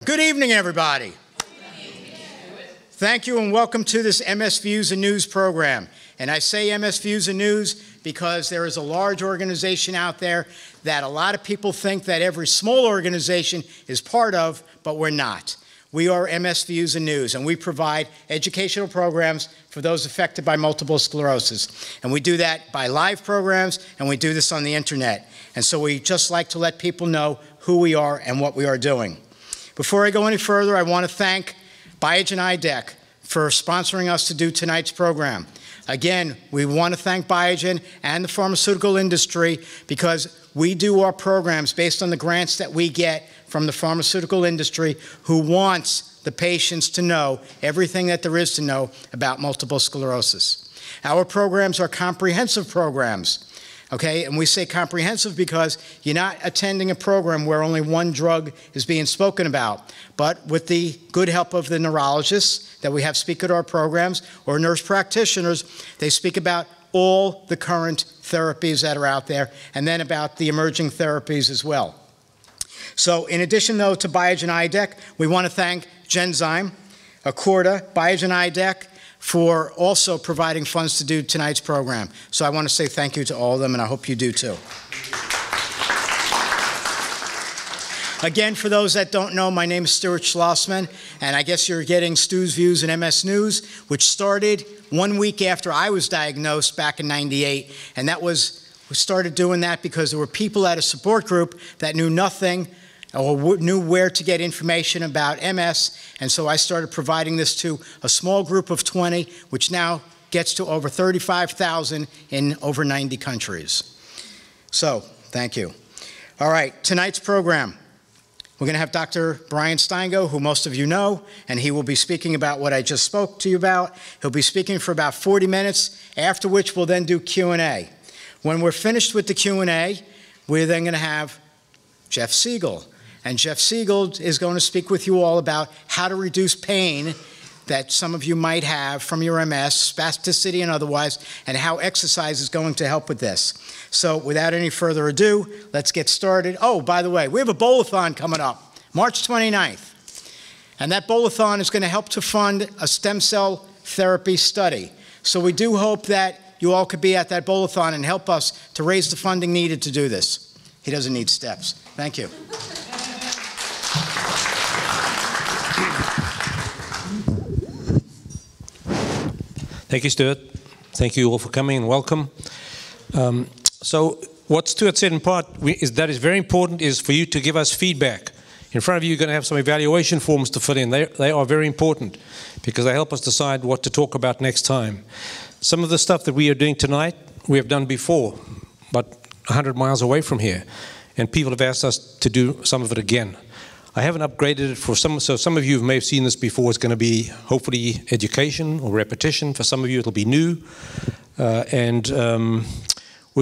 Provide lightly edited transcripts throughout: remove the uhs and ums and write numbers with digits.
Good evening, everybody. Thank you and welcome to this MS Views and News program. And I say MS Views and News because there is a large organization out there that a lot of people think that every small organization is part of, but we're not. We are MS Views and News, and we provide educational programs for those affected by multiple sclerosis. And we do that by live programs, and we do this on the internet. And so we just like to let people know who we are and what we are doing. Before I go any further, I want to thank Biogen IDEC for sponsoring us to do tonight's program. Again, we want to thank Biogen and the pharmaceutical industry because we do our programs based on the grants that we get from the pharmaceutical industry who wants the patients to know everything that there is to know about multiple sclerosis. Our programs are comprehensive programs. Okay, and we say comprehensive because you're not attending a program where only one drug is being spoken about, but with the good help of the neurologists that we have speak at our programs or nurse practitioners, they speak about all the current therapies that are out there and then about the emerging therapies as well. So in addition, though, to Biogen IDEC, we want to thank Genzyme, Accorda, Biogen IDEC, for also providing funds to do tonight's program. So I want to say thank you to all of them, and I hope you do too. Again, for those that don't know, my name is Stuart Schlossman, and I guess you're getting Stu's Views and MS News, which started 1 week after I was diagnosed back in '98, and we started doing that because there were people at a support group that knew nothing or knew where to get information about MS, and so I started providing this to a small group of 20, which now gets to over 35,000 in over 90 countries. So, thank you. All right, tonight's program, we're going to have Dr. Brian Steingo, who most of you know, and he will be speaking about what I just spoke to you about. He'll be speaking for about 40 minutes, after which we'll then do Q&A. When we're finished with the Q&A, we're then going to have Jeff Siegel. And Jeff Siegel is going to speak with you all about how to reduce pain that some of you might have from your MS, spasticity and otherwise, and how exercise is going to help with this. So without any further ado, let's get started. Oh, by the way, we have a bowl-a-thon coming up, March 29th. And that bowl-a-thon is going to help to fund a stem cell therapy study. So we do hope that you all could be at that bowl-a-thon and help us to raise the funding needed to do this. He doesn't need steps. Thank you. Thank you, Stuart. Thank you all for coming and welcome. So what Stuart said in part is that is very important is for you to give us feedback. In front of you, you're going to have some evaluation forms to fill in. They are very important because they help us decide what to talk about next time. Some of the stuff that we are doing tonight, we have done before, but 100 miles away from here. And people have asked us to do some of it again. I haven't upgraded it for some, so some of you may have seen this before. It's going to be hopefully education or repetition. For some of you, it'll be new. We're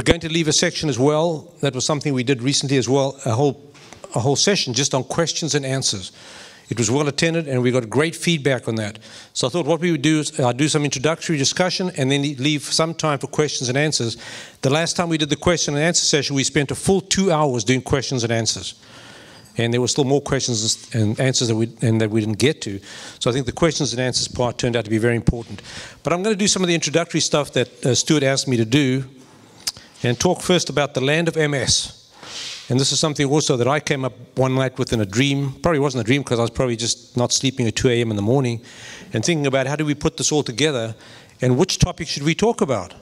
going to leave a section as well. That was something we did recently as well, a whole session just on questions and answers. It was well attended, and we got great feedback on that. So I thought what we would do is do some introductory discussion and then leave some time for questions and answers. The last time we did the question and answer session, we spent a full 2 hours doing questions and answers. And there were still more questions and answers that we didn't get to. So I think the questions and answers part turned out to be very important. But I'm going to do some of the introductory stuff that Stuart asked me to do and talk first about the land of MS. And this is something also that I came up one night with in a dream. Probably wasn't a dream because I was probably just not sleeping at 2 a.m. in the morning and thinking about how do we put this all together and which topic should we talk about.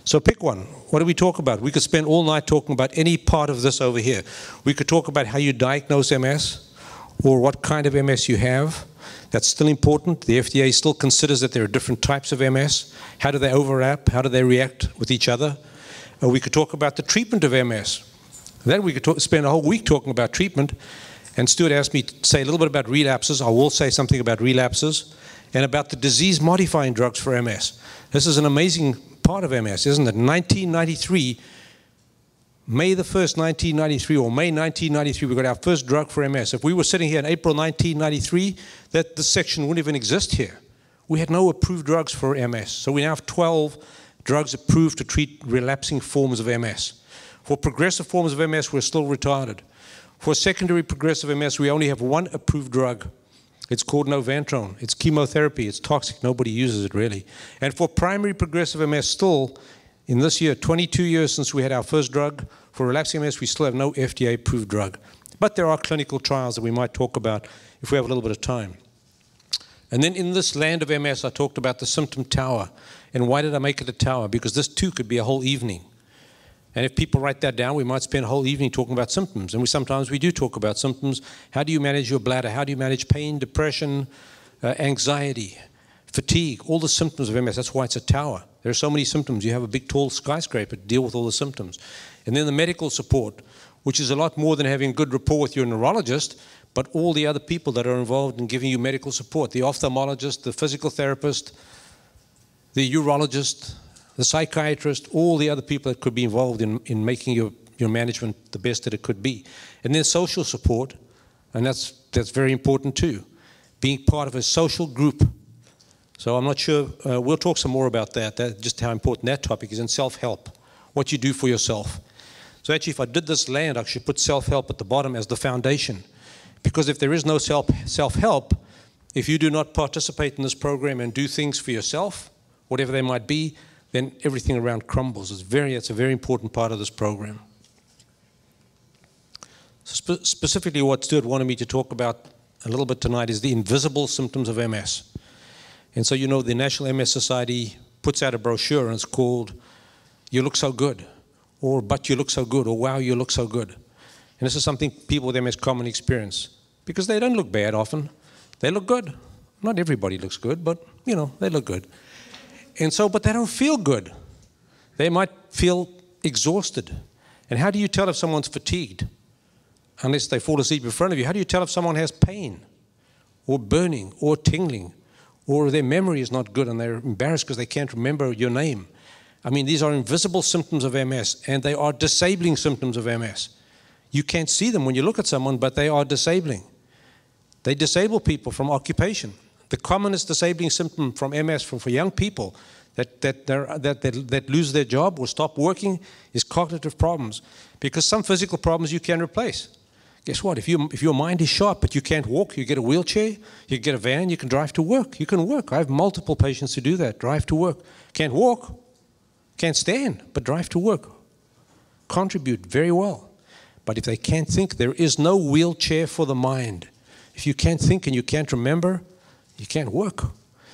So pick one. What do we talk about? We could spend all night talking about any part of this over here. We could talk about how you diagnose MS or what kind of MS you have. That's still important. The FDA still considers that there are different types of MS. How do they overlap? How do they react with each other? We could talk about the treatment of MS. Then we could spend a whole week talking about treatment. And Stuart asked me to say a little bit about relapses. I will say something about relapses and about the disease-modifying drugs for MS. This is an amazing part of MS, isn't it? 1993, May the 1st, 1993, or May 1993, we got our first drug for MS. If we were sitting here in April 1993, this section wouldn't even exist here. We had no approved drugs for MS. So we now have 12 drugs approved to treat relapsing forms of MS. For progressive forms of MS, we're still retarded. For secondary progressive MS, we only have one approved drug. It's called Novantrone. It's chemotherapy. It's toxic. Nobody uses it really. And for primary progressive MS, still, in this year, 22 years since we had our first drug, for relapsing MS, we still have no FDA-approved drug. But there are clinical trials that we might talk about if we have a little bit of time. And then in this land of MS, I talked about the symptom tower. And why did I make it a tower? Because this too could be a whole evening. And if people write that down, we might spend a whole evening talking about symptoms. And sometimes we do talk about symptoms. How do you manage your bladder? How do you manage pain, depression, anxiety, fatigue, all the symptoms of MS? That's why it's a tower. There are so many symptoms. You have a big, tall skyscraper to deal with all the symptoms. And then the medical support, which is a lot more than having good rapport with your neurologist, but all the other people that are involved in giving you medical support, the ophthalmologist, the physical therapist, the urologist, the psychiatrist, all the other people that could be involved in making your management the best that it could be. And then social support, and that's very important too, being part of a social group. So I'm not sure, we'll talk some more about that, just how important that topic is, and self-help, what you do for yourself. So actually, if I did this land, I should put self-help at the bottom as the foundation. Because if there is no self-help, if you do not participate in this program and do things for yourself, whatever they might be, then everything around crumbles. It's a very important part of this program. Specifically, what Stuart wanted me to talk about a little bit tonight is the invisible symptoms of MS. And so, you know, the National MS Society puts out a brochure, and it's called "You Look So Good," or "But You Look So Good," or "Wow, You Look So Good." And this is something people with MS commonly experience, because they don't look bad often. They look good. Not everybody looks good, but, you know, they look good. And so, but they don't feel good. They might feel exhausted. And how do you tell if someone's fatigued? Unless they fall asleep in front of you. How do you tell if someone has pain, or burning, or tingling, or their memory is not good and they're embarrassed because they can't remember your name? I mean, these are invisible symptoms of MS, and they are disabling symptoms of MS. You can't see them when you look at someone, but they are disabling. They disable people from occupation. The commonest disabling symptom from MS for young people that lose their job or stop working is cognitive problems, because some physical problems you can replace. Guess what? If your mind is sharp but you can't walk, you get a wheelchair, you get a van, you can drive to work. You can work. I have multiple patients who do that, drive to work. Can't walk, can't stand, but drive to work. Contribute very well. But if they can't think, there is no wheelchair for the mind. If you can't think and you can't remember, you can't work.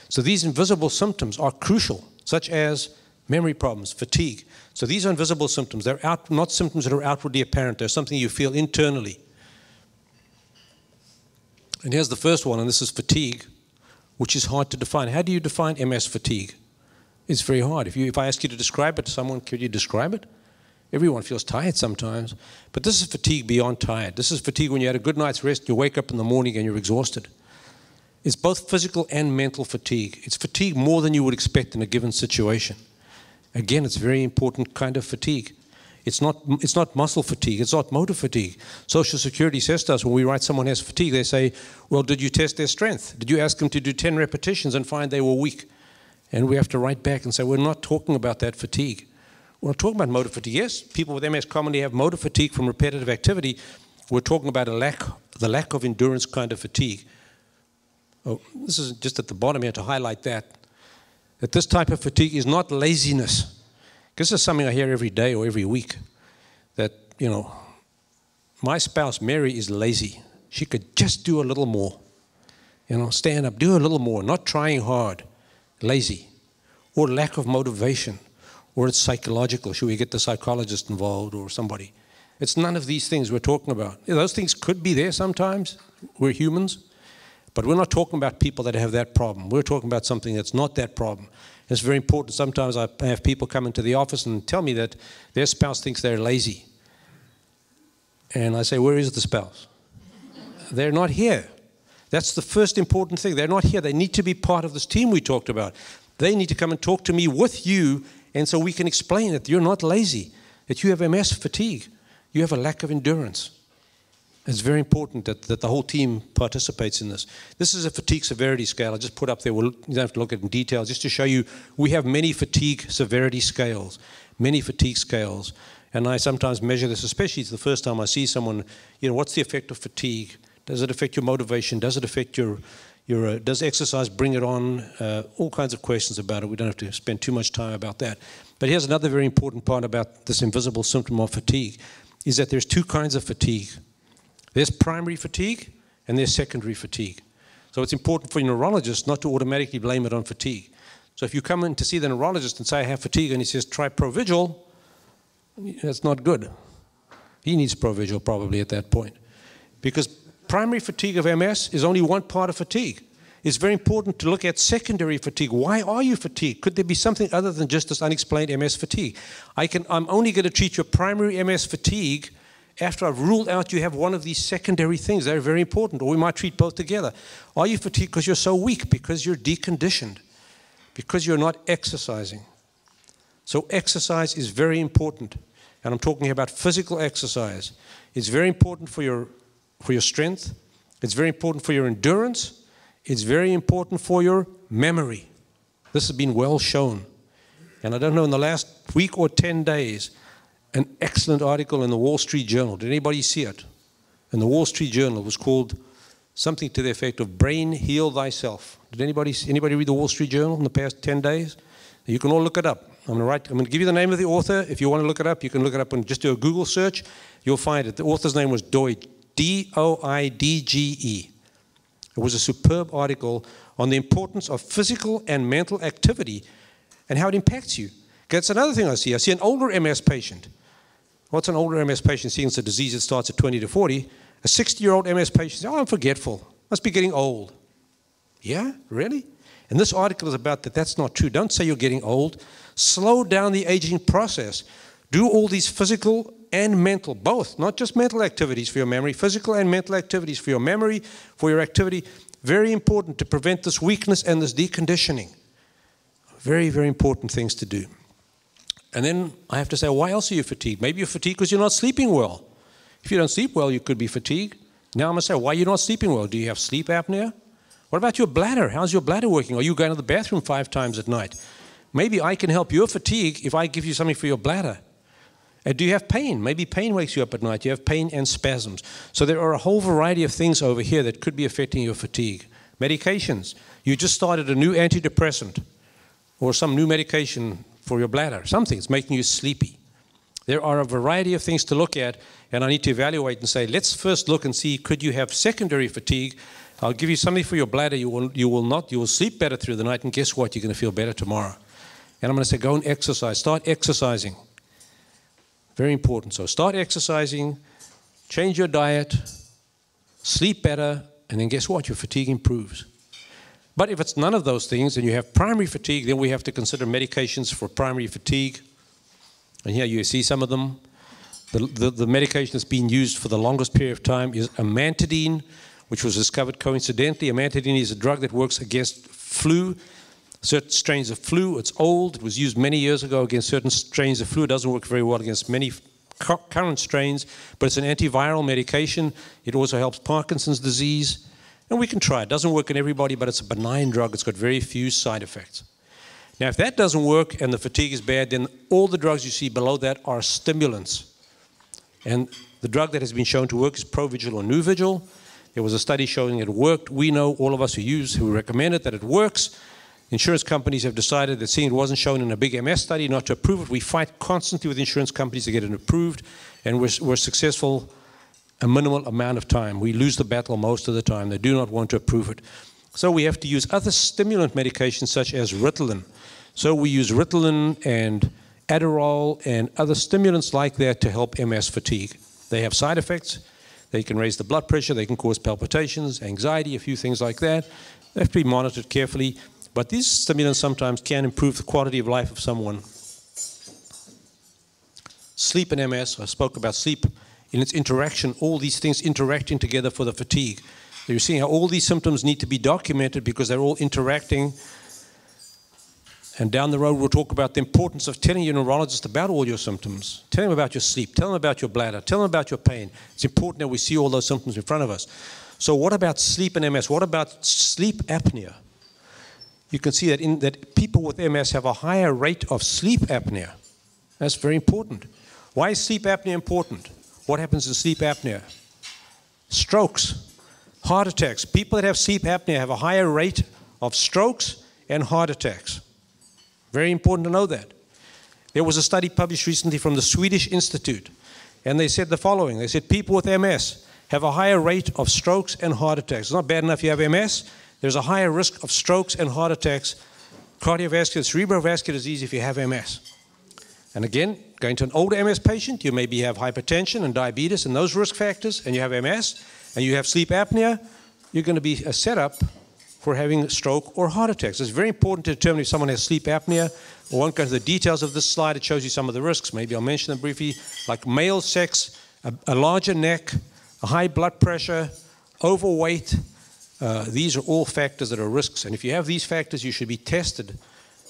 So these invisible symptoms are crucial, such as memory problems, fatigue. So these are invisible symptoms. They're not symptoms that are outwardly apparent. They're something you feel internally. And here's the first one, and this is fatigue, which is hard to define. How do you define MS fatigue? It's very hard. If I ask you to describe it to someone, could you describe it? Everyone feels tired sometimes. But this is fatigue beyond tired. This is fatigue when you had a good night's rest, you wake up in the morning and you're exhausted. It's both physical and mental fatigue. It's fatigue more than you would expect in a given situation. Again, it's a very important kind of fatigue. It's not muscle fatigue. It's not motor fatigue. Social Security says to us when we write someone has fatigue, they say, well, did you test their strength? Did you ask them to do 10 repetitions and find they were weak? And we have to write back and say, we're not talking about that fatigue. We're not talking about motor fatigue. Yes, people with MS commonly have motor fatigue from repetitive activity. We're talking about the lack of endurance kind of fatigue. Oh, this is just at the bottom here to highlight that this type of fatigue is not laziness. This is something I hear every day or every week, that, you know, my spouse, Mary, is lazy. She could just do a little more. You know, stand up, do a little more, not trying hard, lazy, or lack of motivation, or it's psychological. Should we get the psychologist involved or somebody? It's none of these things we're talking about. You know, those things could be there sometimes. We're humans. But we're not talking about people that have that problem. We're talking about something that's not that problem. It's very important. Sometimes I have people come into the office and tell me that their spouse thinks they're lazy. And I say, where is the spouse? They're not here. That's the first important thing. They're not here. They need to be part of this team we talked about. They need to come and talk to me with you, and so we can explain that you're not lazy, that you have MS fatigue. You have a lack of endurance. It's very important that the whole team participates in this. This is a fatigue severity scale. I just put up there. You don't have to look at it in detail, just to show you we have many fatigue severity scales, many fatigue scales. And I sometimes measure this, especially it's the first time I see someone, what's the effect of fatigue? Does it affect your motivation? Does it affect does exercise bring it on? All kinds of questions about it. We don't have to spend too much time about that. But here's another very important part about this invisible symptom of fatigue, is that there's two kinds of fatigue. There's primary fatigue and there's secondary fatigue. So it's important for neurologists not to automatically blame it on fatigue. So if you come in to see the neurologist and say, I have fatigue, and he says, try Provigil, that's not good. He needs Provigil probably at that point. Because primary fatigue of MS is only one part of fatigue. It's very important to look at secondary fatigue. Why are you fatigued? Could there be something other than just this unexplained MS fatigue? I'm only going to treat your primary MS fatigue after I've ruled out you have one of these secondary things. They're very important, or we might treat both together. Are you fatigued because you're so weak, because you're deconditioned, because you're not exercising? So exercise is very important, and I'm talking about physical exercise. It's very important for your strength. It's very important for your endurance. It's very important for your memory. This has been well shown. And I don't know, in the last week or 10 days, an excellent article in the Wall Street Journal. Did anybody see it? In the Wall Street Journal, it was called something to the effect of Brain Heal Thyself. Did anybody read the Wall Street Journal in the past 10 days? You can all look it up. I'm going to give you the name of the author. If you want to look it up, you can look it up and just do a Google search. You'll find it. The author's name was Doidge, D-O-I-D-G-E. It was a superb article on the importance of physical and mental activity and how it impacts you. That's another thing I see. I see an older MS patient. What's an older MS patient seeing? It's a disease that starts at 20 to 40. A 60-year-old MS patient says, I'm forgetful. Must be getting old. Yeah, really? And this article is about that. That's not true. Don't say you're getting old. Slow down the aging process. Do all these physical and mental, both, not just mental activities for your memory, physical and mental activities for your memory, for your activity. Very important to prevent this weakness and this deconditioning. Very, very important things to do. And then I have to say, why else are you fatigued? Maybe you're fatigued because you're not sleeping well. If you don't sleep well, you could be fatigued. Now I'm going to say, why are you not sleeping well? Do you have sleep apnea? What about your bladder? How's your bladder working? Are you going to the bathroom 5 times at night? Maybe I can help your fatigue if I give you something for your bladder. Do you have pain? Maybe pain wakes you up at night. You have pain and spasms. So there are a whole variety of things over here that could be affecting your fatigue. Medications. You just started a new antidepressant or some new medication for your bladder. Something is making you sleepy. There are a variety of things to look at, and I need to evaluate and say, let's first look and see, could you have secondary fatigue? I'll give you something for your bladder. You will sleep better through the night, and guess what? You're going to feel better tomorrow. And I'm going to say, go and exercise. Start exercising. Very important. So start exercising, change your diet, sleep better, and then guess what? Your fatigue improves. But if it's none of those things and you have primary fatigue, then we have to consider medications for primary fatigue. And here you see some of them. The medication that's been used for the longest period of time is amantadine, which was discovered coincidentally. Amantadine is a drug that works against flu, certain strains of flu. It's old. It was used many years ago against certain strains of flu. It doesn't work very well against many current strains, but it's an antiviral medication. It also helps Parkinson's disease. And we can try it. It doesn't work in everybody, but it's a benign drug. It's got very few side effects. Now, if that doesn't work and the fatigue is bad, then all the drugs you see below that are stimulants. And the drug that has been shown to work is Provigil or Nuvigil. There was a study showing it worked. We know, all of us who recommend it, that it works. Insurance companies have decided that seeing it wasn't shown in a big MS study not to approve it. We fight constantly with insurance companies to get it approved, and we're successful a minimal amount of time. We lose the battle most of the time. They do not want to approve it. So we have to use other stimulant medications such as Ritalin. So we use Ritalin and Adderall and other stimulants like that to help MS fatigue. They have side effects. They can raise the blood pressure. They can cause palpitations, anxiety, a few things like that. They have to be monitored carefully. But these stimulants sometimes can improve the quality of life of someone. Sleep and MS, I spoke about sleep in its interaction, all these things interacting together for the fatigue. So you're seeing how all these symptoms need to be documented because they're all interacting. And down the road, we'll talk about the importance of telling your neurologist about all your symptoms. Tell them about your sleep. Tell them about your bladder. Tell them about your pain. It's important that we see all those symptoms in front of us. So what about sleep and MS? What about sleep apnea? You can see that people with MS have a higher rate of sleep apnea. That's very important. Why is sleep apnea important? What happens in sleep apnea? Strokes, heart attacks. People that have sleep apnea have a higher rate of strokes and heart attacks. Very important to know that. There was a study published recently from the Swedish Institute, and they said the following. They said people with MS have a higher rate of strokes and heart attacks. It's not bad enough you have MS. There's a higher risk of strokes and heart attacks, cardiovascular, cerebrovascular disease if you have MS. And again, going to an older MS patient, you maybe have hypertension and diabetes and those risk factors, and you have MS, and you have sleep apnea, you're going to be set up for having stroke or heart attacks. It's very important to determine if someone has sleep apnea. I won't go into the details of this slide. It shows you some of the risks. Maybe I'll mention them briefly, like male sex, a larger neck, a high blood pressure, overweight. These are all factors that are risks. And if you have these factors, you should be tested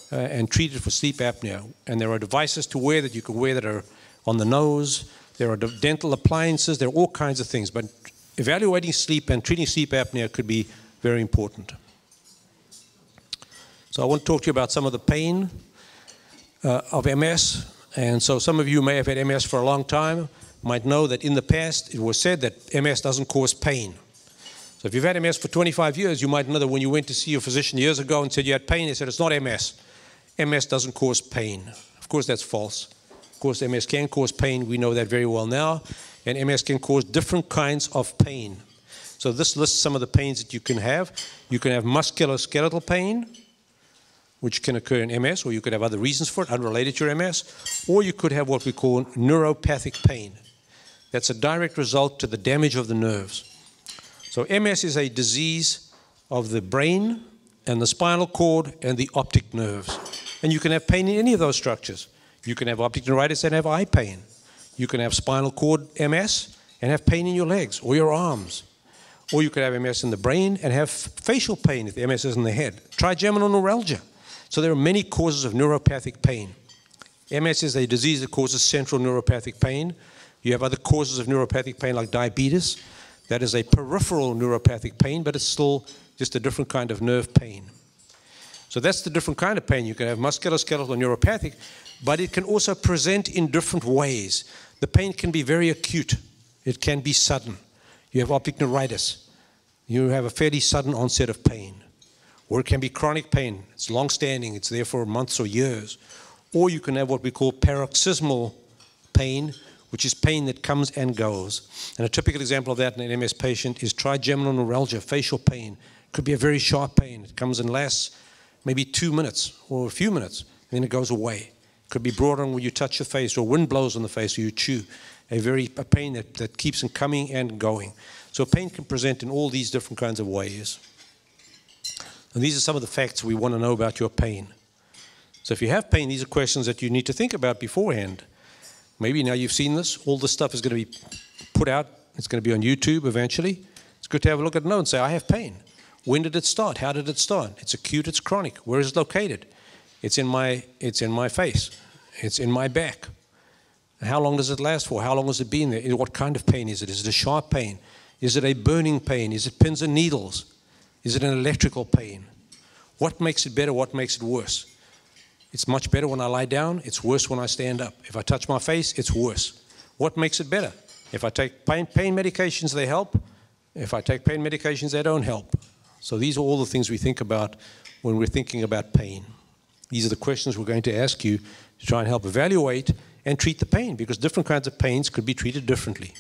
and treated for sleep apnea. And there are devices to wear that you can wear that are on the nose. There are dental appliances. There are all kinds of things. But evaluating sleep and treating sleep apnea could be very important. So I want to talk to you about some of the pain of MS. And so some of you may have had MS for a long time, might know that in the past it was said that MS doesn't cause pain. So if you've had MS for 25 years, you might know that when you went to see your physician years ago and said you had pain, they said it's not MS. MS doesn't cause pain. Of course, that's false. Of course, MS can cause pain. We know that very well now. And MS can cause different kinds of pain. So this lists some of the pains that you can have. You can have musculoskeletal pain, which can occur in MS, or you could have other reasons for it, unrelated to your MS, or you could have what we call neuropathic pain. That's a direct result to the damage of the nerves. So MS is a disease of the brain and the spinal cord and the optic nerves. And you can have pain in any of those structures. You can have optic neuritis and have eye pain. You can have spinal cord MS and have pain in your legs or your arms. Or you could have MS in the brain and have facial pain if the MS is in the head. Trigeminal neuralgia. So there are many causes of neuropathic pain. MS is a disease that causes central neuropathic pain. You have other causes of neuropathic pain like diabetes. That is a peripheral neuropathic pain, but it's still just a different kind of nerve pain. So that's the different kind of pain. You can have musculoskeletal and neuropathic, but it can also present in different ways. The pain can be very acute. It can be sudden. You have optic neuritis. You have a fairly sudden onset of pain. Or it can be chronic pain. It's long-standing. It's there for months or years. Or you can have what we call paroxysmal pain, which is pain that comes and goes. And a typical example of that in an MS patient is trigeminal neuralgia, facial pain. It could be a very sharp pain. It comes and lasts maybe 2 minutes or a few minutes, and then it goes away. It could be brought on when you touch the face, or wind blows on the face, or you chew. A pain that keeps on coming and going. So pain can present in all these different kinds of ways. And these are some of the facts we want to know about your pain. So if you have pain, these are questions that you need to think about beforehand. Maybe now you've seen this. All this stuff is going to be put out. It's going to be on YouTube eventually. It's good to have a look at a note and say, I have pain. When did it start? How did it start? It's acute, it's chronic. Where is it located? It's in my face. It's in my back. How long does it last for? How long has it been there? What kind of pain is it? Is it a sharp pain? Is it a burning pain? Is it pins and needles? Is it an electrical pain? What makes it better? What makes it worse? It's much better when I lie down. It's worse when I stand up. If I touch my face, it's worse. What makes it better? If I take pain medications, they help. If I take pain medications, they don't help. So these are all the things we think about when we're thinking about pain. These are the questions we're going to ask you to try and help evaluate and treat the pain, because different kinds of pains could be treated differently.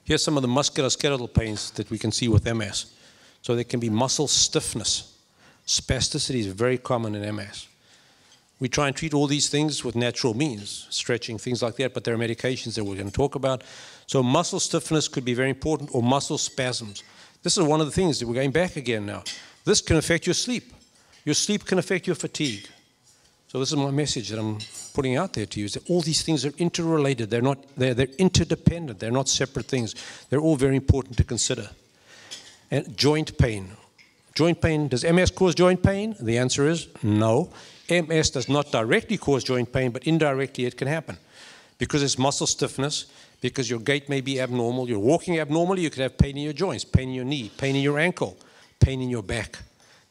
Here's some of the musculoskeletal pains that we can see with MS. So there can be muscle stiffness. Spasticity is very common in MS. We try and treat all these things with natural means, stretching, things like that, but there are medications that we're going to talk about. So muscle stiffness could be very important, or muscle spasms. This is one of the things that we're going back again now. This can affect your sleep. Your sleep can affect your fatigue. So this is my message that I'm putting out there to you, is that all these things are interrelated. They're interdependent. They're not separate things. They're all very important to consider. And joint pain. Joint pain, does MS cause joint pain? The answer is no. MS does not directly cause joint pain, but indirectly it can happen. Because it's muscle stiffness, because your gait may be abnormal, you're walking abnormally, you could have pain in your joints, pain in your knee, pain in your ankle, pain in your back.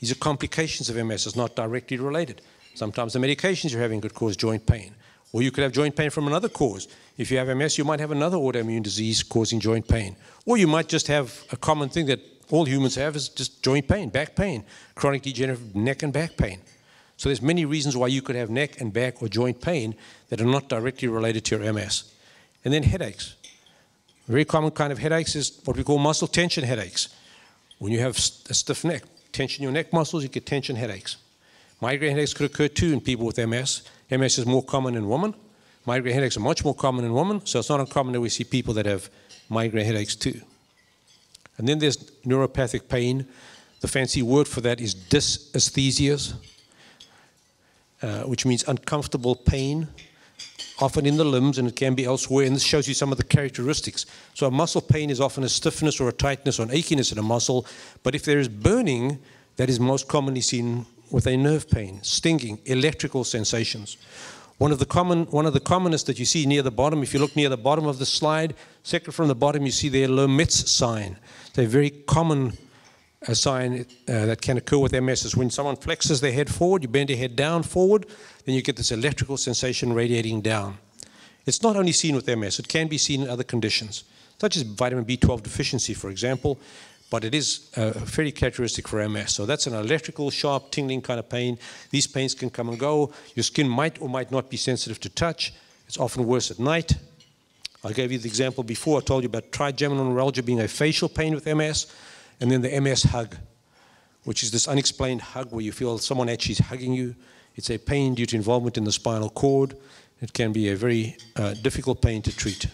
These are complications of MS. It's not directly related. Sometimes the medications you're having could cause joint pain, Or you could have joint pain from another cause. If you have MS, you might have another autoimmune disease causing joint pain. Or you might just have a common thing that all humans have is just joint pain, back pain, chronic degenerative neck and back pain. So there's many reasons why you could have neck and back or joint pain that are not directly related to your MS. And then headaches. A very common kind of headaches is what we call muscle tension headaches. When you have a stiff neck, tension your neck muscles, you get tension headaches. Migraine headaches could occur too in people with MS. MS is more common in women. Migraine headaches are much more common in women, so it's not uncommon that we see people that have migraine headaches too. And then there's neuropathic pain. The fancy word for that is dysesthesias, which means uncomfortable pain, often in the limbs, and it can be elsewhere, and this shows you some of the characteristics. So a muscle pain is often a stiffness or a tightness or an achiness in a muscle, but if there is burning, that is most commonly seen with a nerve pain, stinging, electrical sensations. One of the commonest that you see near the bottom, if you look near the bottom of the slide, second from the bottom, you see the Lermitz sign. It's a very common sign that can occur with MS is when someone flexes their head forward, you bend your head down forward, then you get this electrical sensation radiating down. It's not only seen with MS, it can be seen in other conditions, such as vitamin B12 deficiency, for example, but it is fairly characteristic for MS. So that's an electrical, sharp, tingling kind of pain. These pains can come and go. Your skin might or might not be sensitive to touch. It's often worse at night. I gave you the example before. I told you about trigeminal neuralgia being a facial pain with MS, and then the MS hug, which is this unexplained hug where you feel someone actually is hugging you. It's a pain due to involvement in the spinal cord. It can be a very difficult pain to treat.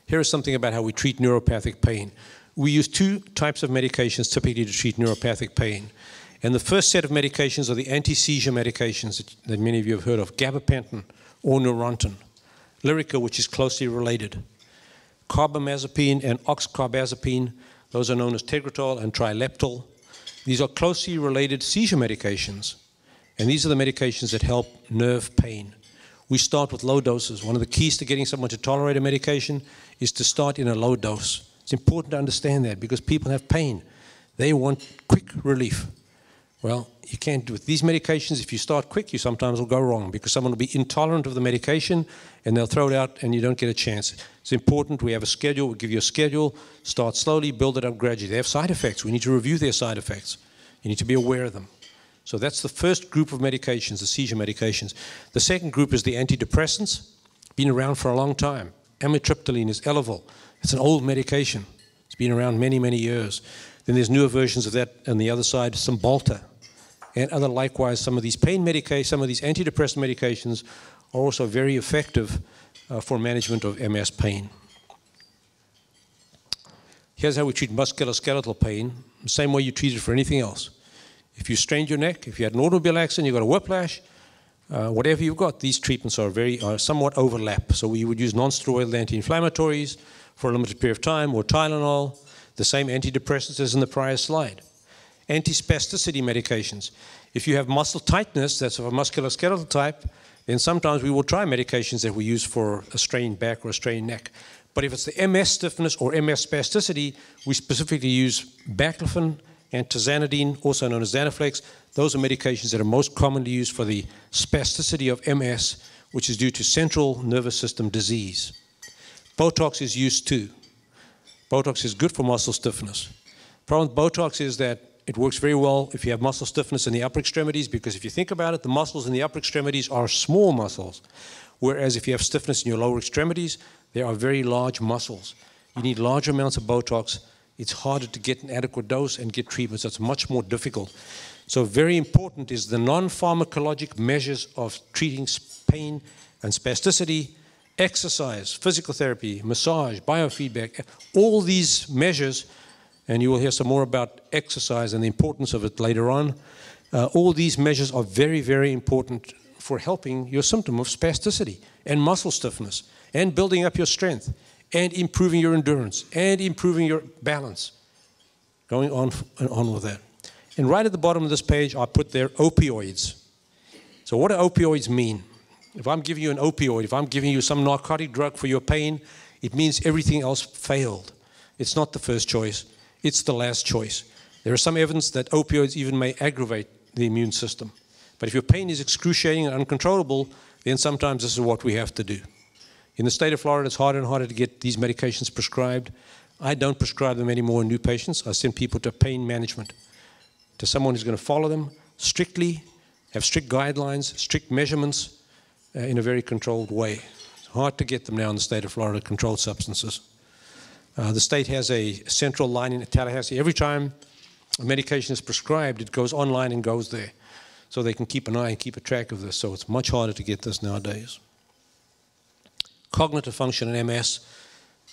Here is something about how we treat neuropathic pain. We use two types of medications typically to treat neuropathic pain. And the first set of medications are the anti-seizure medications that many of you have heard of, gabapentin or Neurontin, Lyrica, which is closely related, carbamazepine and oxcarbazepine, those are known as Tegretol and Trileptal. These are closely related seizure medications, and these are the medications that help nerve pain. We start with low doses. One of the keys to getting someone to tolerate a medication is to start in a low dose. It's important to understand that because people have pain. They want quick relief. Well, you can't do it. These medications, if you start quick, you sometimes will go wrong because someone will be intolerant of the medication and they'll throw it out and you don't get a chance. It's important. We have a schedule. We'll give you a schedule. Start slowly, build it up gradually. They have side effects. We need to review their side effects. You need to be aware of them. So that's the first group of medications, the seizure medications. The second group is the antidepressants, been around for a long time. Amitriptyline is Elevil. It's an old medication. It's been around many, many years. Then there's newer versions of that on the other side, Cymbalta. And other likewise, some of these pain medications, some of these antidepressant medications are also very effective for management of MS pain. Here's how we treat musculoskeletal pain, the same way you treat it for anything else. If you strained your neck, if you had an automobile accident, you got a whiplash, whatever you've got, these treatments are somewhat overlap. So we would use non-steroidal anti-inflammatories for a limited period of time, or Tylenol, the same antidepressants as in the prior slide. Anti-spasticity medications. If you have muscle tightness, that's of a musculoskeletal type, then sometimes we will try medications that we use for a strained back or a strained neck. But if it's the MS stiffness or MS spasticity, we specifically use baclofen and tizanidine, also known as Zanaflex. Those are medications that are most commonly used for the spasticity of MS, which is due to central nervous system disease. Botox is used too. Botox is good for muscle stiffness. The problem with Botox is that it works very well if you have muscle stiffness in the upper extremities, because if you think about it, the muscles in the upper extremities are small muscles, whereas if you have stiffness in your lower extremities, they are very large muscles. You need large amounts of Botox. It's harder to get an adequate dose and get treatment, so it's much more difficult. So very important is the non-pharmacologic measures of treating pain and spasticity, exercise, physical therapy, massage, biofeedback, all these measures, and you will hear some more about exercise and the importance of it later on. All these measures are very, very important for helping your symptom of spasticity and muscle stiffness and building up your strength and improving your endurance and improving your balance. Going on and on with that. And right at the bottom of this page, I put there opioids. So what do opioids mean? If I'm giving you an opioid, if I'm giving you some narcotic drug for your pain, it means everything else failed. It's not the first choice. It's the last choice. There is some evidence that opioids even may aggravate the immune system But if your pain is excruciating and uncontrollable, then sometimes this is what we have to do. In the state of Florida, it's harder and harder to get these medications prescribed. I don't prescribe them anymore in new patients. I send people to pain management, to someone who's going to follow them strictly, have strict guidelines, strict measurements in a very controlled way. It's hard to get them now in the state of Florida, controlled substances. The state has a central line in Tallahassee. Every time a medication is prescribed, it goes online and goes there. So they can keep an eye and keep a track of this. So it's much harder to get this nowadays. Cognitive function in MS.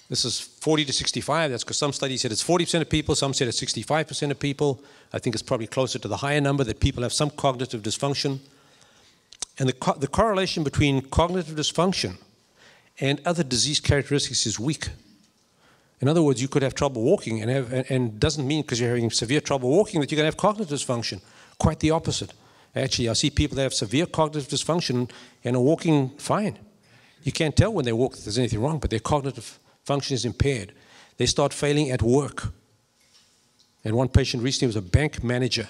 This is 40 to 65. That's because some studies said it's 40% of people, some said it's 65% of people. I think it's probably closer to the higher number, that people have some cognitive dysfunction. And the correlation between cognitive dysfunction and other disease characteristics is weak. In other words, you could have trouble walking, and doesn't mean because you're having severe trouble walking that you're going to have cognitive dysfunction. Quite the opposite. Actually, I see people that have severe cognitive dysfunction and are walking fine. You can't tell when they walk that there's anything wrong, but their cognitive function is impaired. They start failing at work. And one patient recently was a bank manager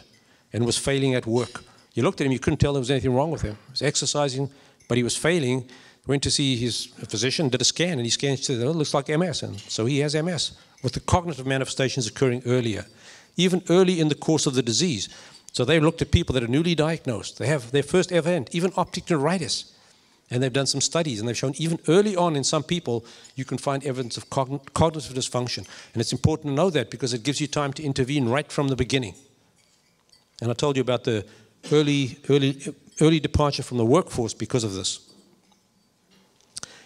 and was failing at work. You looked at him, you couldn't tell there was anything wrong with him. He was exercising, but he was failing. Went to see his physician, did a scan, and he scanned, said, oh, it looks like MS. And so he has MS, with the cognitive manifestations occurring earlier, even early in the course of the disease. So they looked at people that are newly diagnosed. They have their first event, even optic neuritis. And they've done some studies, and they've shown even early on in some people, you can find evidence of cognitive dysfunction. And it's important to know that because it gives you time to intervene right from the beginning. And I told you about the early departure from the workforce because of this.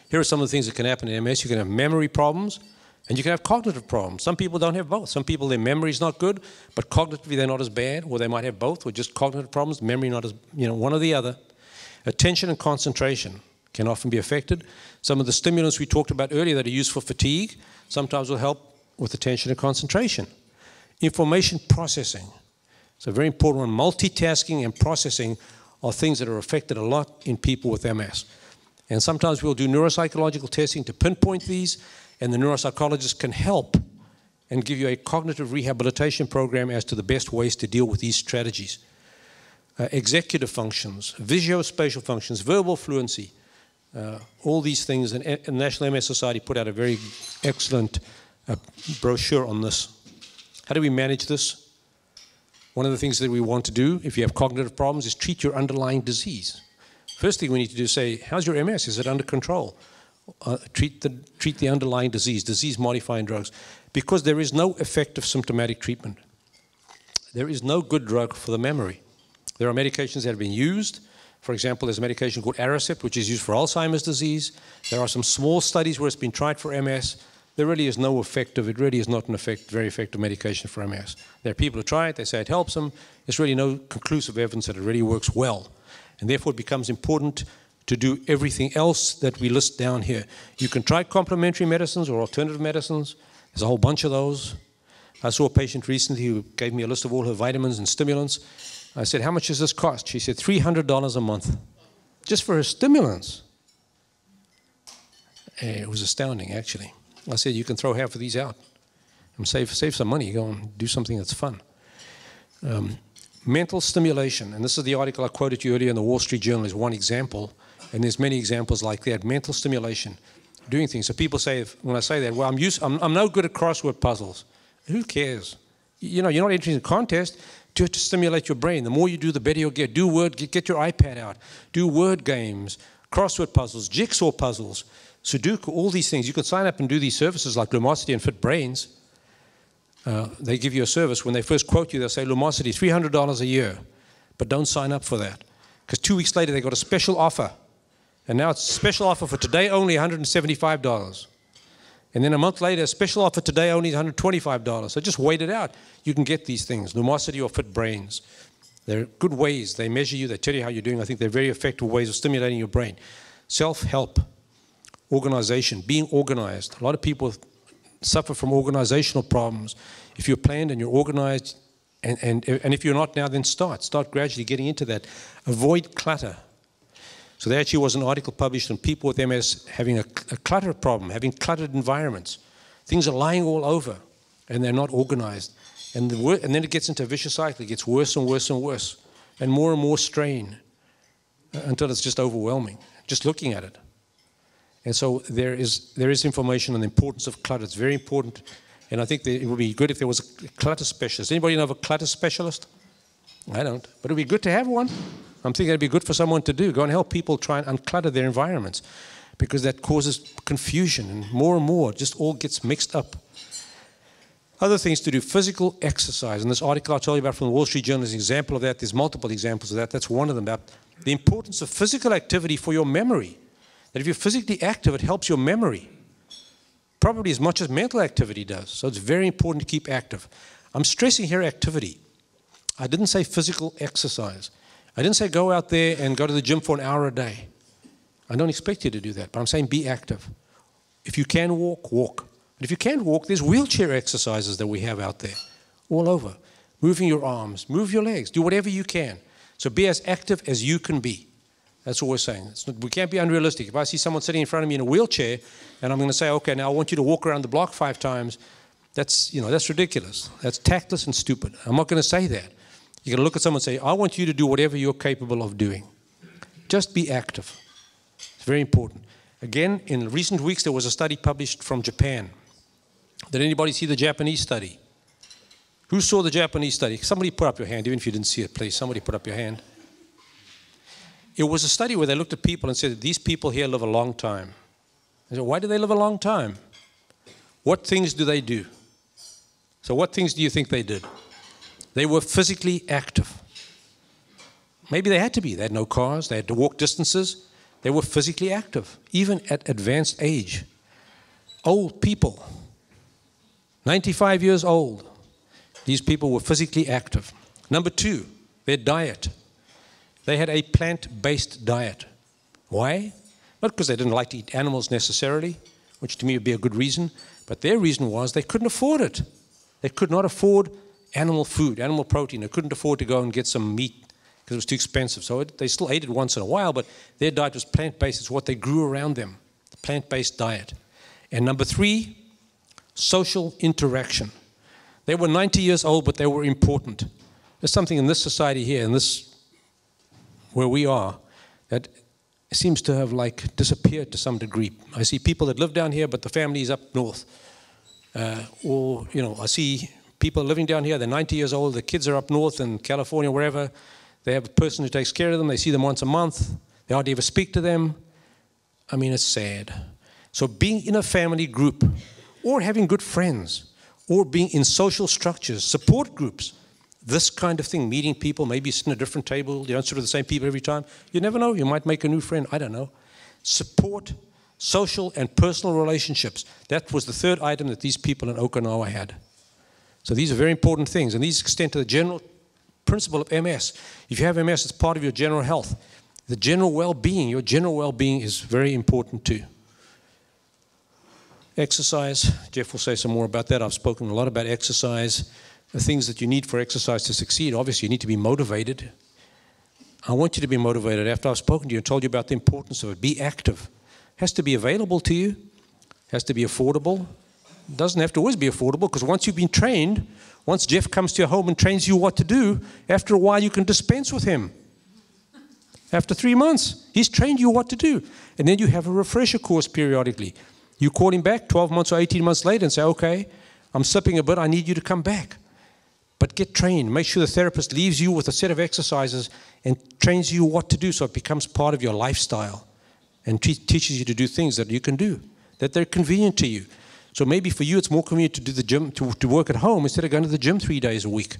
Here are some of the things that can happen in MS. You can have memory problems, and you can have cognitive problems. Some people don't have both. Some people, their memory is not good, but cognitively they're not as bad, or they might have both, or just cognitive problems, memory not as, one or the other. Attention and concentration can often be affected. Some of the stimulants we talked about earlier that are used for fatigue sometimes will help with attention and concentration. Information processing. It's a very important one. Multitasking and processing are things that are affected a lot in people with MS. And sometimes we'll do neuropsychological testing to pinpoint these, and the neuropsychologist can help and give you a cognitive rehabilitation program as to the best ways to deal with these strategies. Executive functions, visuospatial functions, verbal fluency, all these things. And the National MS Society put out a very excellent brochure on this. How do we manage this? One of the things that we want to do, if you have cognitive problems, is treat your underlying disease. First thing we need to do is say, how's your MS? Is it under control? Treat the underlying disease-modifying drugs, because there is no effective symptomatic treatment. There is no good drug for the memory. There are medications that have been used. For example, there's a medication called Aricept, which is used for Alzheimer's disease. There are some small studies where it's been tried for MS. There really is no effective, it really is not an very effective medication for MS. There are people who try it, they say it helps them. There's really no conclusive evidence that it really works well. And therefore it becomes important to do everything else that we list down here. You can try complementary medicines or alternative medicines. There's a whole bunch of those. I saw a patient recently who gave me a list of all her vitamins and stimulants. I said, how much does this cost? She said, $300 a month, just for her stimulants. It was astounding, actually. I said, you can throw half of these out and save some money. Go and do something that's fun. Mental stimulation, and this is the article I quoted you earlier in the Wall Street Journal, is one example, and there's many examples like that. Mental stimulation, doing things. So people say, when I say that, well, I'm no good at crossword puzzles. Who cares? You're not entering a contest. To stimulate your brain. The more you do, the better you'll get. Get your iPad out. Do word games, crossword puzzles, jigsaw puzzles, Sudoku, all these things. You can sign up and do these services like Lumosity and Fit Brains. They give you a service. When they first quote you, they'll say, Lumosity, $300 a year. But don't sign up for that. Because 2 weeks later, they got a special offer. And now it's a special offer for today only, $175. And then a month later, a special offer today only is $125. So just wait it out. You can get these things, Lumosity or Fit Brains. They're good ways. They measure you. They tell you how you're doing. I think they're very effective ways of stimulating your brain. Self-help, organization, being organized. A lot of people suffer from organizational problems. If you're planned and you're organized, and if you're not now, then start gradually getting into that. Avoid clutter. So there actually was an article published on people with MS having a clutter problem, having cluttered environments. Things are lying all over, and they're not organized. And then it gets into a vicious cycle. It gets worse and worse and worse, and more strain. until it's just overwhelming, just looking at it. And so there is information on the importance of clutter. It's very important. And I think that it would be good if there was a clutter specialist. Anybody know of a clutter specialist? I don't. But it would be good to have one. I'm thinking it would be good for someone to do. Go and help people try and unclutter their environments, because that causes confusion, and more, just all gets mixed up. Other things to do, physical exercise. And this article I told you about from the Wall Street Journal is an example of that. There's multiple examples of that. That's one of them, about the importance of physical activity for your memory. That if you're physically active, it helps your memory, probably as much as mental activity does. So it's very important to keep active. I'm stressing here activity. I didn't say physical exercise. I didn't say go out there and go to the gym for an hour a day. I don't expect you to do that, but I'm saying be active. If you can walk, walk. But if you can't walk, there's wheelchair exercises that we have out there, all over. Moving your arms, move your legs, do whatever you can. So be as active as you can be. That's what we're saying. We can't be unrealistic. If I see someone sitting in front of me in a wheelchair, and I'm going to say, okay, now I want you to walk around the block 5 times, that's ridiculous. That's tactless and stupid. I'm not going to say that. You're going to look at someone and say, I want you to do whatever you're capable of doing. Just be active. It's very important. Again, in recent weeks, there was a study published from Japan. Did anybody see the Japanese study? Who saw the Japanese study? Somebody put up your hand, even if you didn't see it, please. Somebody put up your hand. It was a study where they looked at people and said, these people here live a long time. I said, why do they live a long time? What things do they do? So what things do you think they did? They were physically active. Maybe they had to be. They had no cars. They had to walk distances. They were physically active, even at advanced age. Old people, 95 years old. These people were physically active. Number 2, their diet. They had a plant-based diet. Why? Not because they didn't like to eat animals necessarily, which to me would be a good reason, but their reason was they couldn't afford it. They could not afford animal food, animal protein. They couldn't afford to go and get some meat because it was too expensive. So they still ate it once in a while, but their diet was plant-based. It's what they grew around them, the plant-based diet. And number 3, social interaction. They were 90 years old, but they were important. There's something in this society here, in this where we are, that seems to have like disappeared to some degree. I see people that live down here, but the family is up north. Or, I see people living down here, they're 90 years old, the kids are up north in California, wherever. They have a person who takes care of them. They see them once a month. They hardly ever speak to them. I mean, it's sad. So being in a family group, or having good friends, or being in social structures, support groups, this kind of thing, meeting people, maybe sit at a different table, you don't sit with the same people every time. You never know, you might make a new friend, I don't know. Support social and personal relationships. That was the 3rd item that these people in Okinawa had. So these are very important things, and these extend to the general principle of MS. If you have MS, it's part of your general health. The general well-being, your general well-being is very important too. Exercise, Jeff will say some more about that. I've spoken a lot about exercise. The things that you need for exercise to succeed. Obviously, you need to be motivated. I want you to be motivated. After I've spoken to you and told you about the importance of it, be active. It has to be available to you. It has to be affordable. It doesn't have to always be affordable, because once you've been trained, once Jeff comes to your home and trains you what to do, after a while you can dispense with him. After 3 months, he's trained you what to do. And then you have a refresher course periodically. You call him back 12 months or 18 months later and say, okay, I'm slipping a bit, I need you to come back. But get trained. Make sure the therapist leaves you with a set of exercises and trains you what to do, so it becomes part of your lifestyle and teaches you to do things that you can do, that they're convenient to you. So maybe for you it's more convenient to do the gym, to work at home instead of going to the gym 3 days a week.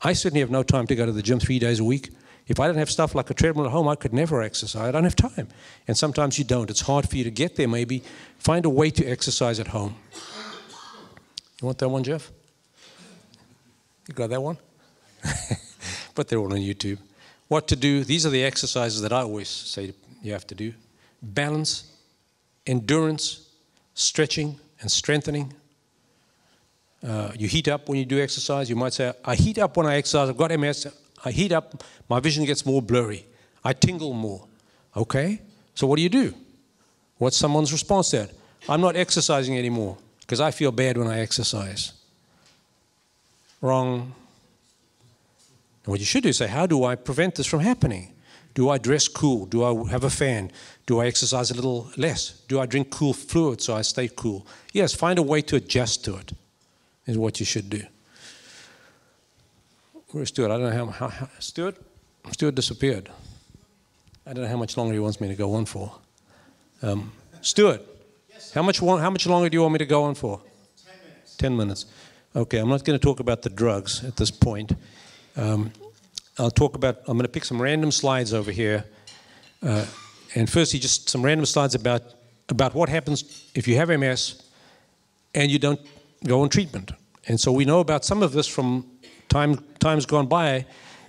I certainly have no time to go to the gym 3 days a week. If I didn't have stuff like a treadmill at home, I could never exercise. I don't have time. And sometimes you don't. It's hard for you to get there maybe. Find a way to exercise at home. You want that one, Jeff? You got that one? But they're all on YouTube. What to do. These are the exercises that I always say you have to do. Balance, endurance, stretching, and strengthening. You heat up when you do exercise. You might say, I heat up when I exercise. I've got MS. I heat up. My vision gets more blurry. I tingle more. Okay? So what do? What's someone's response to that? I'm not exercising anymore because I feel bad when I exercise. Wrong. And what you should do is say, how do I prevent this from happening? Do I dress cool? Do I have a fan? Do I exercise a little less? Do I drink cool fluid so I stay cool? Yes, find a way to adjust to it is what you should do. Where's Stuart? I don't know how Stuart? Stuart disappeared. I don't know how much longer he wants me to go on for. Stuart, how much longer do you want me to go on for? 10 minutes. 10 minutes. Okay, I'm not going to talk about the drugs at this point. I'm going to pick some random slides over here. And firstly, just some random slides about what happens if you have MS and you don't go on treatment. And so we know about some of this from times gone by.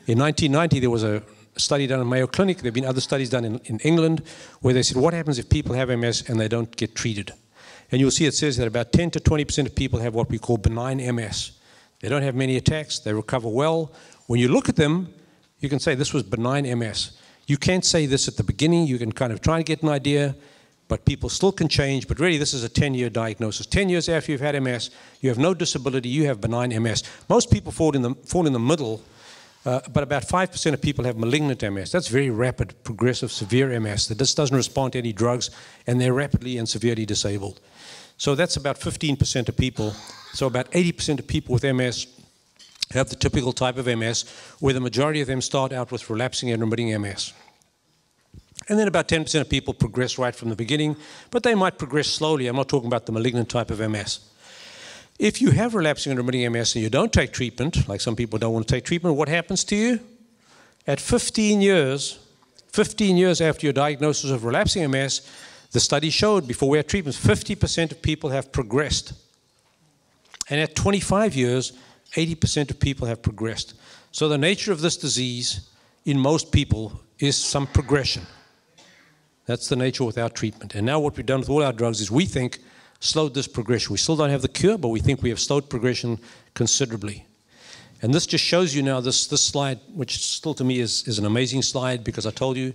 In 1990, there was a study done at Mayo Clinic. There have been other studies done in England where they said, what happens if people have MS and they don't get treated? And you'll see it says that about 10 to 20% of people have what we call benign MS. They don't have many attacks. They recover well. When you look at them, you can say this was benign MS. You can't say this at the beginning. You can kind of try and get an idea, but people still can change. But really, this is a 10-year diagnosis. 10 years after you've had MS, you have no disability, you have benign MS. Most people fall in the middle, but about 5% of people have malignant MS. That's very rapid, progressive, severe MS that just doesn't respond to any drugs, and they're rapidly and severely disabled. So that's about 15% of people. So about 80% of people with MS have the typical type of MS, where the majority of them start out with relapsing and remitting MS. And then about 10% of people progress right from the beginning, but they might progress slowly. I'm not talking about the malignant type of MS. If you have relapsing and remitting MS and you don't take treatment, like some people don't want to take treatment, what happens to you? At 15 years after your diagnosis of relapsing MS, the study showed before we had treatments, 50% of people have progressed. And at 25 years, 80% of people have progressed. So the nature of this disease in most people is some progression. That's the nature without treatment. And now what we've done with all our drugs is we think slowed this progression. We still don't have the cure, but we think we have slowed progression considerably. And this just shows you now this slide, which still to me is an amazing slide, because I told you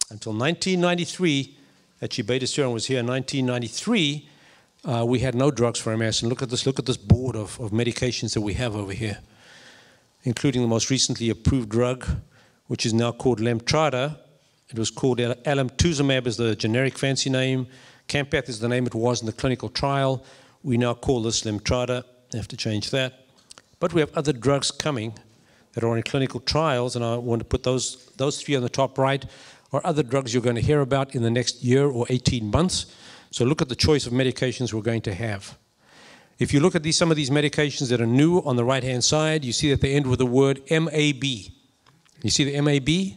until 1993, actually beta serum was here in 1993, we had no drugs for MS. And look at this board of medications that we have over here, including the most recently approved drug, which is now called Lemtrada. It was called alemtuzumab is the generic fancy name. Campath is the name it was in the clinical trial. We now call this Lemtrada. I have to change that. But we have other drugs coming that are in clinical trials, and I want to put those three on the top right are other drugs you're going to hear about in the next year or 18 months. So look at the choice of medications we're going to have. If you look at some of these medications that are new on the right-hand side, you see that they end with the word MAB. You see the MAB?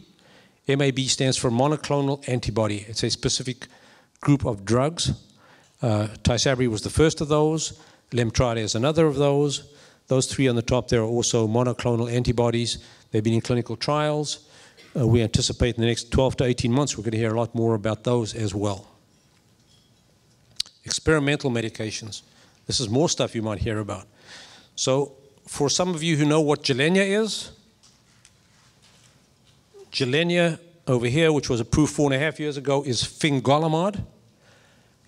MAB stands for monoclonal antibody. It's a specific group of drugs. Tysabri was the first of those. Lemtrada is another of those. Those three on the top there are also monoclonal antibodies. They've been in clinical trials. We anticipate in the next 12 to 18 months we're going to hear a lot more about those as well. Experimental medications. This is more stuff you might hear about. So for some of you who know what Gilenya is, Gilenya over here, which was approved 4.5 years ago, is fingolimod.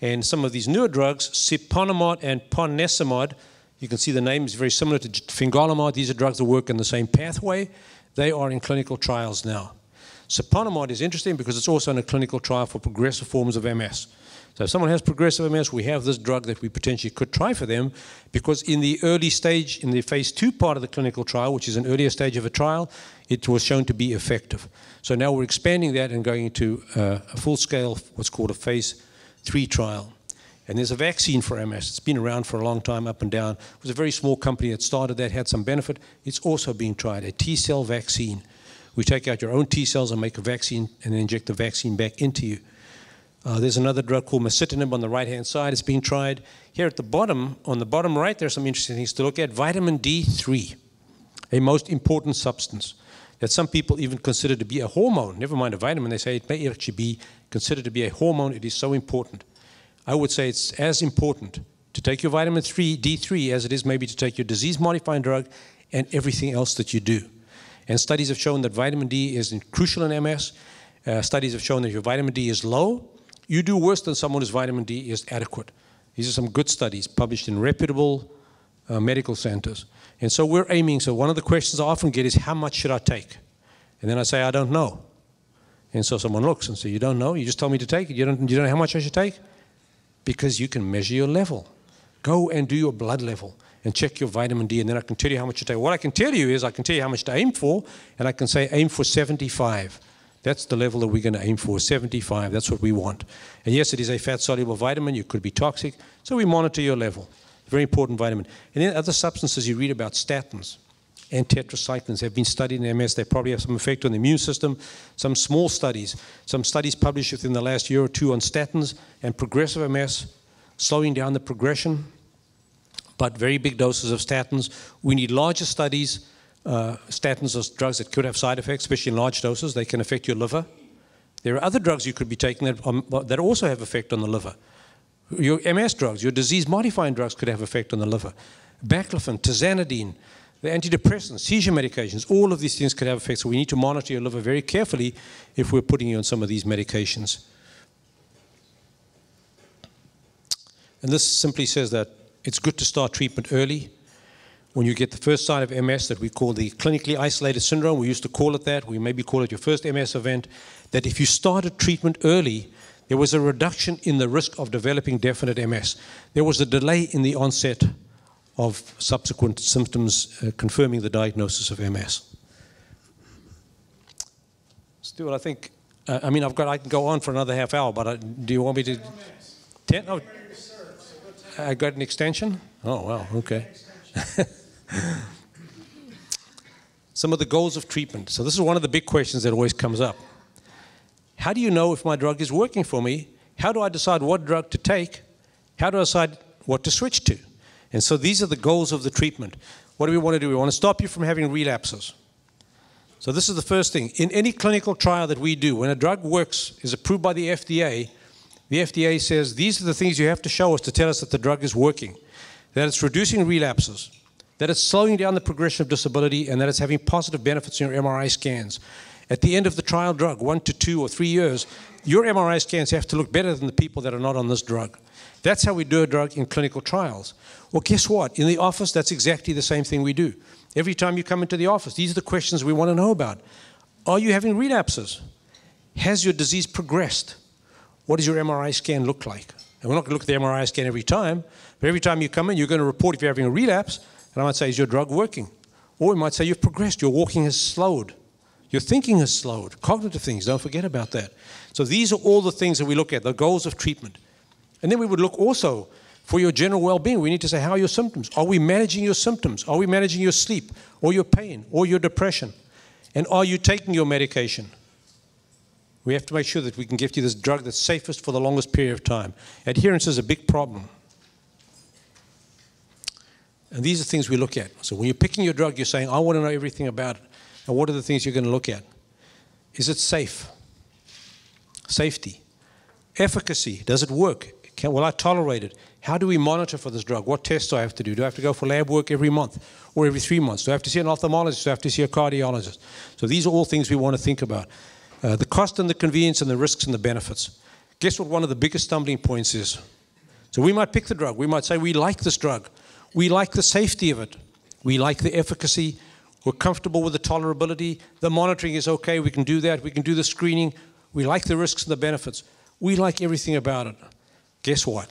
And some of these newer drugs, siponimod and ponesimod, you can see the name is very similar to fingolimod. These are drugs that work in the same pathway. They are in clinical trials now. Siponimod is interesting because it's also in a clinical trial for progressive forms of MS. So if someone has progressive MS, we have this drug that we potentially could try for them, because in the early stage, in the phase 2 part of the clinical trial, which is an earlier stage of a trial, it was shown to be effective. So now we're expanding that and going into a full-scale, what's called a phase 3 trial. And there's a vaccine for MS. It's been around for a long time, up and down. It was a very small company that started that, had some benefit. It's also being tried, a T-cell vaccine. We take out your own T-cells and make a vaccine and then inject the vaccine back into you. There's another drug called masitinib on the right-hand side. It's being tried. Here at the bottom, on the bottom right, there's some interesting things to look at. Vitamin D3, a most important substance that some people even consider to be a hormone. Never mind a vitamin, they say it may actually be considered to be a hormone. It is so important. I would say it's as important to take your vitamin D3 as it is maybe to take your disease-modifying drug and everything else that you do. And studies have shown that vitamin D is crucial in MS. Studies have shown that if your vitamin D is low, you do worse than someone whose vitamin D is adequate. These are some good studies published in reputable medical centers. And so we're aiming, so one of the questions I often get is, how much should I take? And then I say, I don't know. And so someone looks and says, you don't know? You just told me to take it. You don't know how much I should take? Because you can measure your level. Go and do your blood level and check your vitamin D, and then I can tell you how much to take. What I can tell you is I can tell you how much to aim for, and I can say aim for 75. That's the level that we're going to aim for, 75. That's what we want. And yes, it is a fat-soluble vitamin. You could be toxic. So we monitor your level. Very important vitamin. And then other substances you read about, statins and tetracyclines have been studied in MS. They probably have some effect on the immune system. Some small studies, some studies published within the last year or two on statins and progressive MS, slowing down the progression, but very big doses of statins. We need larger studies. Statins are drugs that could have side effects, especially in large doses. They can affect your liver. There are other drugs you could be taking that also have effect on the liver. Your MS drugs, your disease-modifying drugs could have effect on the liver. Baclofen, tizanidine, the antidepressants, seizure medications, all of these things could have effects. So we need to monitor your liver very carefully if we're putting you on some of these medications. And this simply says that it's good to start treatment early. When you get the first sign of MS that we call the clinically isolated syndrome, we used to call it that, we maybe call it your first MS event, that if you started treatment early, there was a reduction in the risk of developing definite MS. There was a delay in the onset of subsequent symptoms confirming the diagnosis of MS. Stuart, I think, I can go on for another half hour, but do you want me to? 10? Oh, I got an extension? Oh, wow, okay. Some of the goals of treatment. So this is one of the big questions that always comes up. How do you know if my drug is working for me? How do I decide what drug to take? How do I decide what to switch to? And so these are the goals of the treatment. What do we want to do? We want to stop you from having relapses. So this is the first thing. In any clinical trial that we do, when a drug works, is approved by the FDA says these are the things you have to show us to tell us that the drug is working, that it's reducing relapses, that it's slowing down the progression of disability, and that it's having positive benefits in your MRI scans. At the end of the trial drug, 1 to 2 or 3 years, your MRI scans have to look better than the people that are not on this drug. That's how we do a drug in clinical trials. Well, guess what? In the office, that's exactly the same thing we do. Every time you come into the office, these are the questions we want to know about. Are you having relapses? Has your disease progressed? What does your MRI scan look like? And we're not going to look at the MRI scan every time, but every time you come in, you're going to report if you're having a relapse, and I might say, is your drug working? Or we might say, you've progressed, your walking has slowed. Your thinking has slowed. Cognitive things, don't forget about that. So these are all the things that we look at, the goals of treatment. And then we would look also for your general well-being. We need to say, how are your symptoms? Are we managing your symptoms? Are we managing your sleep, or your pain, or your depression? And are you taking your medication? We have to make sure that we can give you this drug that's safest for the longest period of time. Adherence is a big problem. And these are things we look at. So when you're picking your drug, you're saying, I want to know everything about it. And what are the things you're going to look at? Is it safe? Safety. Efficacy. Does it work? Will I tolerate it? How do we monitor for this drug? What tests do I have to do? Do I have to go for lab work every month or every 3 months? Do I have to see an ophthalmologist? Do I have to see a cardiologist? So these are all things we want to think about. The cost and the convenience and the risks and the benefits. Guess what one of the biggest stumbling points is? So we might pick the drug. We might say, we like this drug. We like the safety of it. We like the efficacy. We're comfortable with the tolerability. The monitoring is okay. We can do that. We can do the screening. We like the risks and the benefits. We like everything about it. Guess what?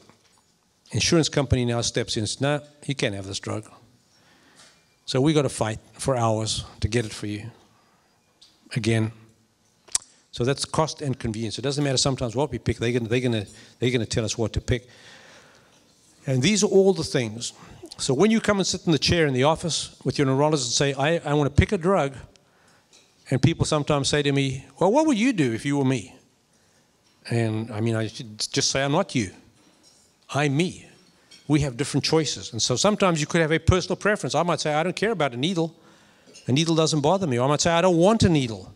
Insurance company now steps in and says, no, you can't have this drug. So we got to fight for hours to get it for you. Again. So that's cost and convenience. It doesn't matter sometimes what we pick. They're going to tell us what to pick. And these are all the things. So when you come and sit in the chair in the office with your neurologist and say, I want to pick a drug, and people sometimes say to me, well, what would you do if you were me? And I mean, I should just say, I'm not you. I'm me. We have different choices. And so sometimes you could have a personal preference. I might say, I don't care about a needle. A needle doesn't bother me. Or I might say, I don't want a needle.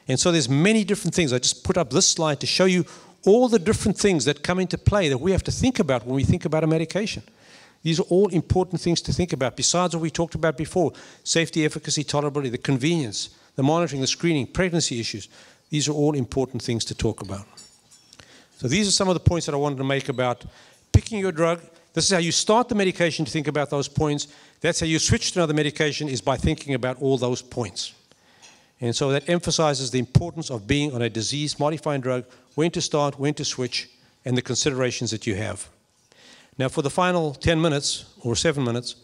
And so there's many different things. I just put up this slide to show you all the different things that come into play that we have to think about when we think about a medication. These are all important things to think about, besides what we talked about before: safety, efficacy, tolerability, the convenience, the monitoring, the screening, pregnancy issues. These are all important things to talk about. So these are some of the points that I wanted to make about picking your drug. This is how you start the medication, to think about those points. That's how you switch to another medication, is by thinking about all those points. And so that emphasizes the importance of being on a disease-modifying drug, when to start, when to switch, and the considerations that you have. Now, for the final 10 minutes or 7 minutes,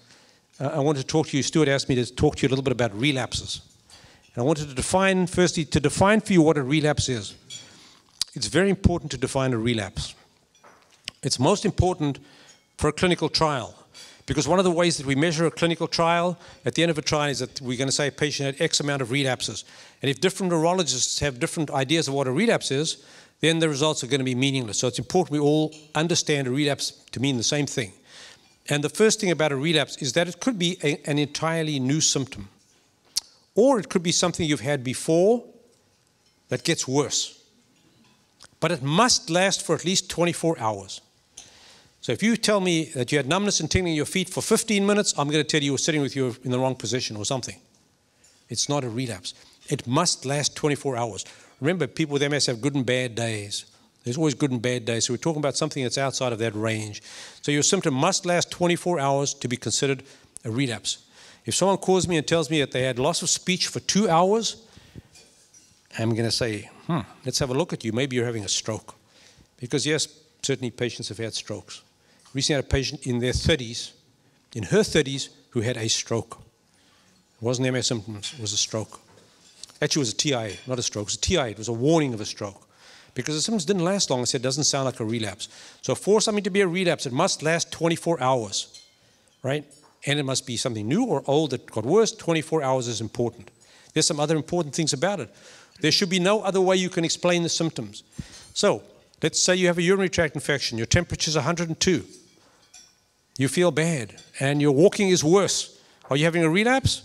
I wanted to talk to you. Stuart asked me to talk to you a little bit about relapses. And I wanted to define, firstly, to define for you what a relapse is. It's very important to define a relapse. It's most important for a clinical trial, because one of the ways that we measure a clinical trial at the end of a trial is that we're going to say a patient had X amount of relapses. And if different neurologists have different ideas of what a relapse is, then the results are going to be meaningless. So it's important we all understand a relapse to mean the same thing. And the first thing about a relapse is that it could be an entirely new symptom, or it could be something you've had before that gets worse. But it must last for at least 24 hours. So if you tell me that you had numbness and tingling in your feet for 15 minutes, I'm going to tell you were sitting with you in the wrong position or something. It's not a relapse. It must last 24 hours. Remember, people with MS have good and bad days. There's always good and bad days. So we're talking about something that's outside of that range. So your symptom must last 24 hours to be considered a relapse. If someone calls me and tells me that they had loss of speech for 2 hours, I'm going to say, let's have a look at you. Maybe you're having a stroke. Because yes, certainly patients have had strokes. Recently had a patient in their 30s, in her 30s, who had a stroke. It wasn't MS symptoms, it was a stroke. Actually, it was a TIA, not a stroke. It was a TIA. It was a warning of a stroke. Because the symptoms didn't last long, I said it doesn't sound like a relapse. So for something to be a relapse, it must last 24 hours, right? And it must be something new or old that got worse. 24 hours is important. There's some other important things about it. There should be no other way you can explain the symptoms. So let's say you have a urinary tract infection. Your temperature is 102. You feel bad, and your walking is worse. Are you having a relapse?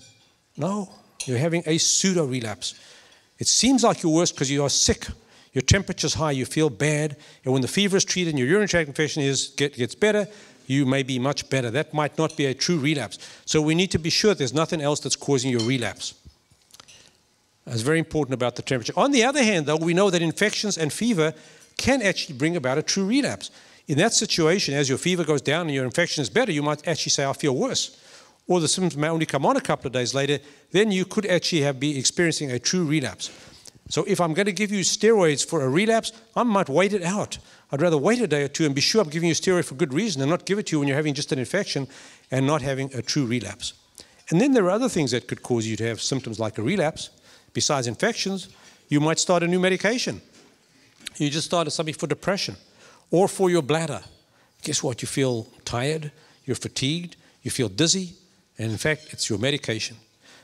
No, you're having a pseudo-relapse. It seems like you're worse because you are sick. Your temperature's high, you feel bad, and when the fever is treated and your urinary tract infection gets better, you may be much better. That might not be a true relapse. So we need to be sure there's nothing else that's causing your relapse. That's very important about the temperature. On the other hand, though, we know that infections and fever can actually bring about a true relapse. In that situation, as your fever goes down and your infection is better, you might actually say, I feel worse. Or the symptoms may only come on a couple of days later, then you could actually be experiencing a true relapse. So if I'm going to give you steroids for a relapse, I might wait it out. I'd rather wait a day or two and be sure I'm giving you a steroid for good reason and not give it to you when you're having just an infection and not having a true relapse. And then there are other things that could cause you to have symptoms like a relapse. Besides infections, you might start a new medication. You just started something for depression or for your bladder. Guess what? You feel tired, you're fatigued, you feel dizzy, and in fact, it's your medication.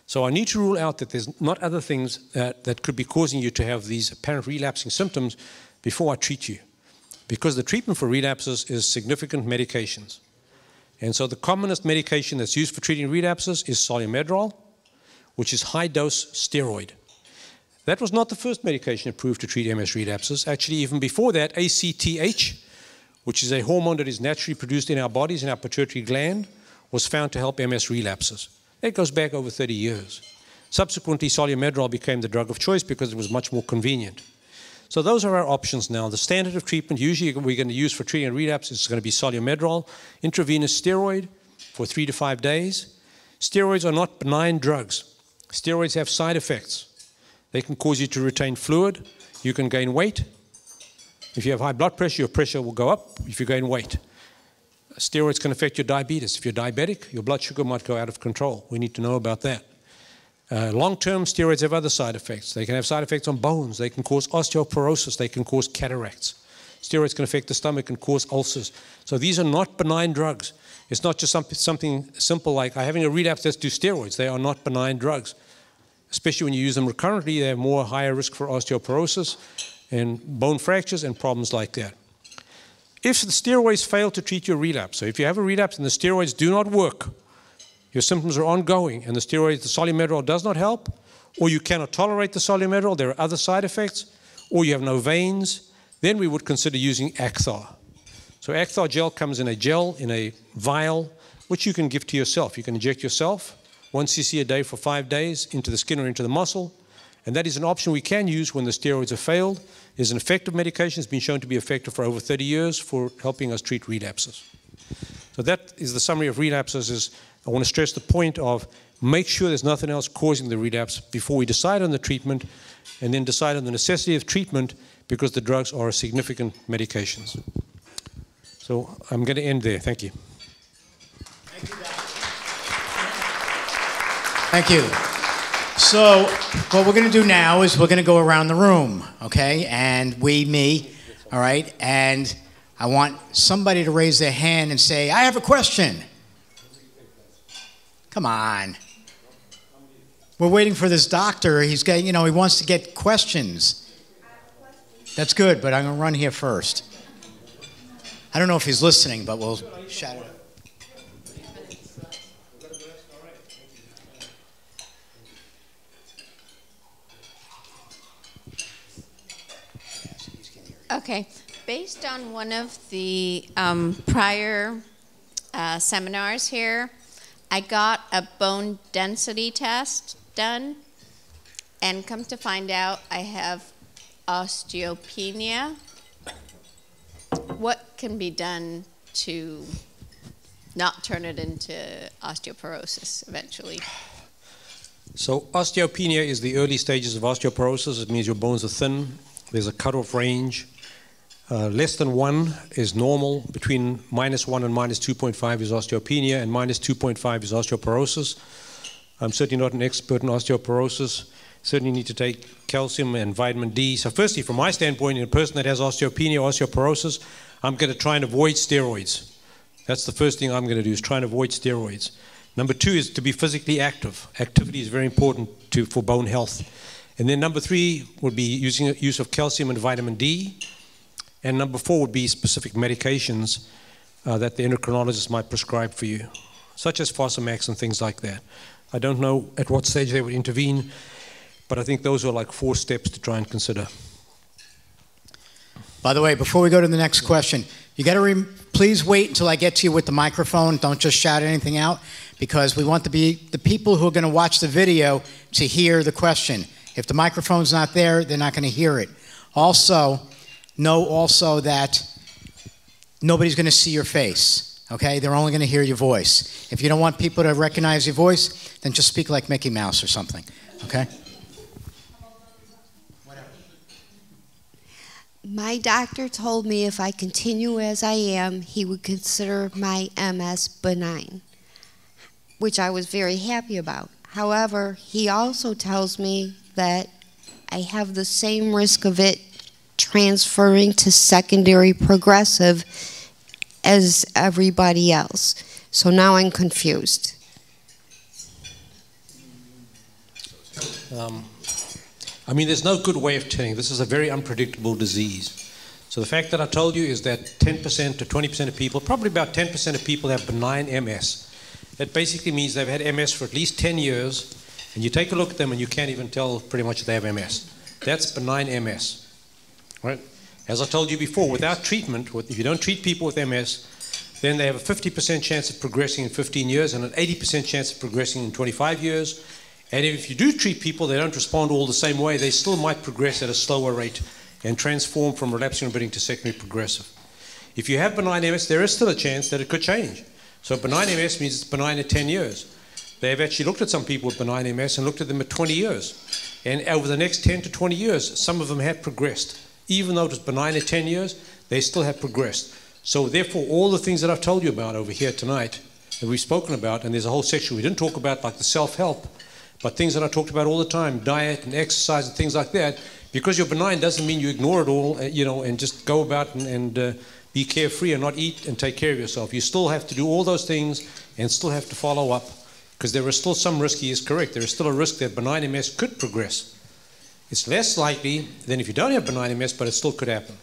So I need to rule out that there's not other things that could be causing you to have these apparent relapsing symptoms before I treat you. Because the treatment for relapses is significant medications. And so the commonest medication that's used for treating relapses is Solumedrol, which is high-dose steroid. That was not the first medication approved to treat MS relapses. Actually, even before that, ACTH, which is a hormone that is naturally produced in our bodies, in our pituitary gland, was found to help MS relapses. That goes back over 30 years. Subsequently, Solumedrol became the drug of choice because it was much more convenient. So those are our options now. The standard of treatment usually we're going to use for treating a relapse is going to be Solumedrol, intravenous steroid for 3 to 5 days. Steroids are not benign drugs. Steroids have side effects. They can cause you to retain fluid. You can gain weight. If you have high blood pressure, your pressure will go up if you gain weight. Steroids can affect your diabetes. If you're diabetic, your blood sugar might go out of control. We need to know about that. Long-term steroids have other side effects. They can have side effects on bones. They can cause osteoporosis. They can cause cataracts. Steroids can affect the stomach and cause ulcers. So these are not benign drugs. It's not just something simple like having a relapse, let's do steroids. They are not benign drugs. Especially when you use them recurrently, they have more higher risk for osteoporosis and bone fractures and problems like that. If the steroids fail to treat your relapse, so if you have a relapse and the steroids do not work, your symptoms are ongoing and the Solumedrol does not help, or you cannot tolerate the Solumedrol, there are other side effects, or you have no veins, then we would consider using Acthar. So Acthar gel comes in a gel, in a vial, which you can give to yourself. You can inject yourself 1 cc a day for 5 days into the skin or into the muscle. And that is an option we can use when the steroids have failed. It is an effective medication. It's been shown to be effective for over 30 years for helping us treat relapses. So that is the summary of relapses. I want to stress the point of make sure there's nothing else causing the relapse before we decide on the treatment, and then decide on the necessity of treatment, because the drugs are significant medications. So I'm going to end there. Thank you. Thank you. So what we're going to do now is we're going to go around the room, okay? And me, all right? And I want somebody to raise their hand and say, I have a question. Come on. We're waiting for this doctor. He's getting, he wants to get questions. That's good, but I'm going to run here first. I don't know if he's listening, but we'll shout it out. Okay. Based on one of the prior seminars here, I got a bone density test done, and come to find out I have osteopenia. What can be done to not turn it into osteoporosis eventually? So osteopenia is the early stages of osteoporosis. It means your bones are thin. There's a cutoff range. Less than 1 is normal. Between -1 and -2.5 is osteopenia, and -2.5 is osteoporosis. I'm certainly not an expert in osteoporosis. Certainly need to take calcium and vitamin D. So firstly, from my standpoint, in a person that has osteopenia or osteoporosis, I'm going to try and avoid steroids. That's the first thing I'm going to do, is try and avoid steroids. Number 2 is to be physically active. Activity is very important for bone health. And then number 3 would be use of calcium and vitamin D. And number 4 would be specific medications that the endocrinologist might prescribe for you, such as Fosamax and things like that. I don't know at what stage they would intervene, but I think those are like 4 steps to try and consider. By the way, before we go to the next question, you got to please wait until I get to you with the microphone. Don't just shout anything out, because we want the people who are going to watch the video to hear the question. If the microphone's not there, they're not going to hear it. Also, know that nobody's going to see your face, okay? They're only going to hear your voice. If you don't want people to recognize your voice, then just speak like Mickey Mouse or something, okay? My doctor told me if I continue as I am, he would consider my MS benign, which I was very happy about. However, he also tells me that I have the same risk of it transferring to secondary progressive as everybody else. So now I'm confused. I mean, there's no good way of telling. This is a very unpredictable disease. So the fact that I told you is that 10% to 20% of people, probably about 10% of people, have benign MS. That basically means they've had MS for at least 10 years, and you take a look at them and you can't even tell pretty much they have MS. That's benign MS. Right? As I told you before, without treatment, if you don't treat people with MS, then they have a 50% chance of progressing in 15 years and an 80% chance of progressing in 25 years. And if you do treat people, they don't respond all the same way, they still might progress at a slower rate and transform from relapsing remitting to secondary progressive. If you have benign MS, there is still a chance that it could change. So benign MS means it's benign at 10 years. They've actually looked at some people with benign MS and looked at them at 20 years. And over the next 10 to 20 years, some of them have progressed. Even though it was benign at 10 years, they still have progressed. So therefore, all the things that I've told you about over here tonight, that we've spoken about, and there's a whole section we didn't talk about, like the self-help, but things that I talked about all the time, diet and exercise and things like that, because you're benign doesn't mean you ignore it all, and just go about and be carefree and not eat and take care of yourself. You still have to do all those things and still have to follow up, because there is still some risk. He is correct. There is still a risk that benign MS could progress. It's less likely than if you don't have benign MS, but it still could happen.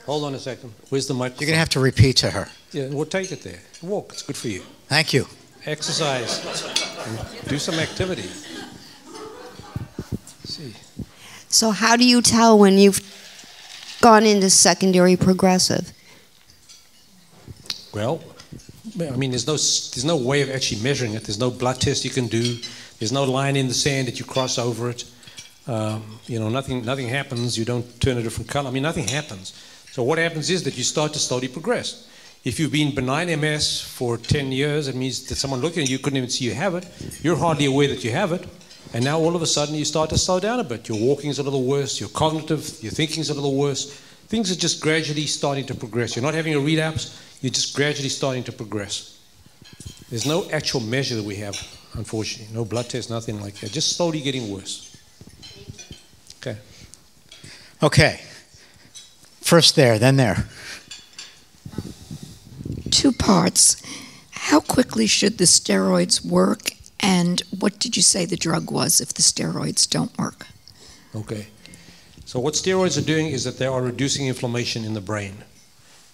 Hold on a second. Where's the microphone? You're going to have to repeat to her. Yeah, we'll take it there. Walk. It's good for you. Thank you. Exercise. Do some activity. See. So how do you tell when you've gone into secondary progressive? Well, I mean, there's no way of actually measuring it. There's no blood test you can do. There's no line in the sand that you cross over it. Nothing happens. You don't turn a different color. I mean, nothing happens. So what happens is that you start to slowly progress. If you've been benign MS for 10 years, it means that someone looking at you couldn't even see you have it. You're hardly aware that you have it. And now all of a sudden you start to slow down a bit. Your walking is a little worse. Your cognitive, your thinking is a little worse. Things are just gradually starting to progress. You're not having a relapse. You're just gradually starting to progress. There's no actual measure that we have, unfortunately. No blood test, nothing like that. Just slowly getting worse. Okay. Okay. First there, then there. 2 parts. How quickly should the steroids work, and what did you say the drug was if the steroids don't work? Okay. So what steroids are doing is that they are reducing inflammation in the brain.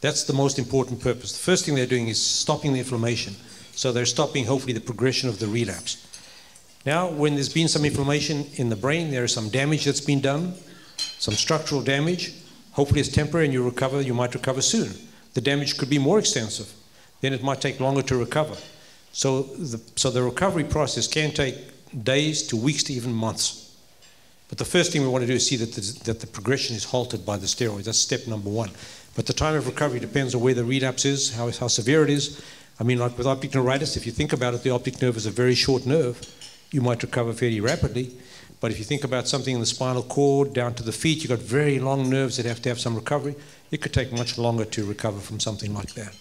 That's the most important purpose. The first thing they're doing is stopping the inflammation. So they're stopping, hopefully, the progression of the relapse. Now, when there's been some inflammation in the brain, there is some damage that's been done, some structural damage. Hopefully it's temporary and you might recover soon. The damage could be more extensive. Then it might take longer to recover. So the recovery process can take days to weeks to even months. But the first thing we want to do is see that the progression is halted by the steroids. That's step number 1. But the time of recovery depends on where the relapse is, how severe it is. I mean, like with optic neuritis, if you think about it, the optic nerve is a very short nerve. You might recover fairly rapidly. But if you think about something in the spinal cord down to the feet, you've got very long nerves that have to have some recovery. It could take much longer to recover from something like that.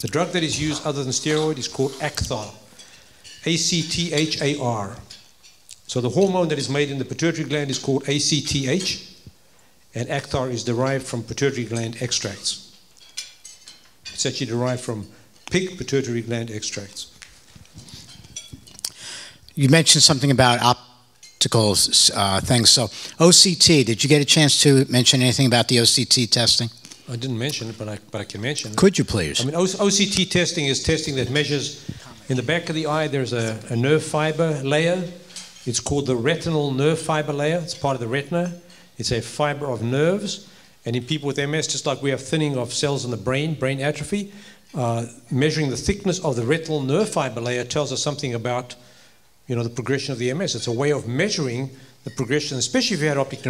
The drug that is used other than steroid is called Acthar, A-C-T-H-A-R. So the hormone that is made in the pituitary gland is called ACTH, and Acthar is derived from pituitary gland extracts. It's actually derived from pig pituitary gland extracts. You mentioned something about optical things. So OCT, did you get a chance to mention anything about the OCT testing? I didn't mention it, but I can mention it. Could you please? I mean, OCT testing is testing that measures in the back of the eye. There's a nerve fiber layer. It's called the retinal nerve fiber layer. It's part of the retina. It's a fiber of nerves. And in people with MS, just like we have thinning of cells in the brain atrophy, measuring the thickness of the retinal nerve fiber layer tells us something about, the progression of the MS. It's a way of measuring the progression, especially if you had optic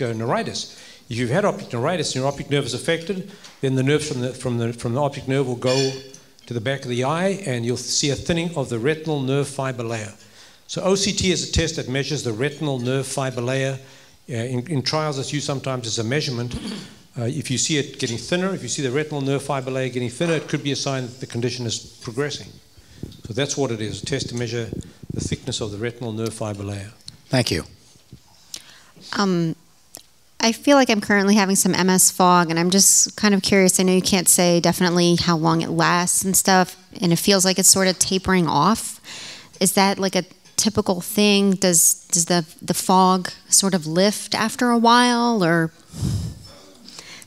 neuritis. If you've had optic neuritis and your optic nerve is affected, then the nerves from the optic nerve will go to the back of the eye, and you'll see a thinning of the retinal nerve fiber layer. So OCT is a test that measures the retinal nerve fiber layer. In trials, it's used sometimes as a measurement. If you see it getting thinner, if you see the retinal nerve fiber layer getting thinner, it could be a sign that the condition is progressing. So that's what it is, a test to measure the thickness of the retinal nerve fiber layer. Thank you. I feel like I'm currently having some MS fog, and I'm just kind of curious. I know you can't say definitely how long it lasts and stuff, and it feels like it's sort of tapering off. Is that like a typical thing? Does the fog sort of lift after a while, or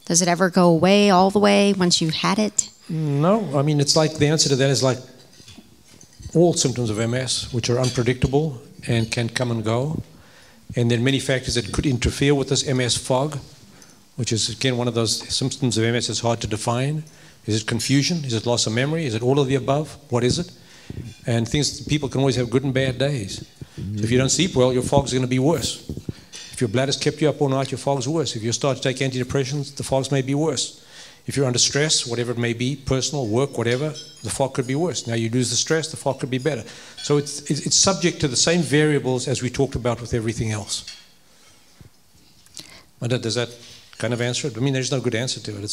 does it ever go away all the way once you've had it? No, I mean, it's like the answer to that is like all symptoms of MS, which are unpredictable and can come and go. And there are many factors that could interfere with this MS fog, which is, again, one of those symptoms of MS that's hard to define. Is it confusion? Is it loss of memory? Is it all of the above? What is it? And people can always have good and bad days. So if you don't sleep well, your fog's going to be worse. If your bladder's kept you up all night, your fog's worse. If you start to take antidepressants, the fogs may be worse. If you're under stress, whatever it may be, personal, work, whatever, the fog could be worse. Now you lose the stress, the fog could be better. So it's subject to the same variables as we talked about with everything else. Does that kind of answer it? I mean, there's no good answer to it.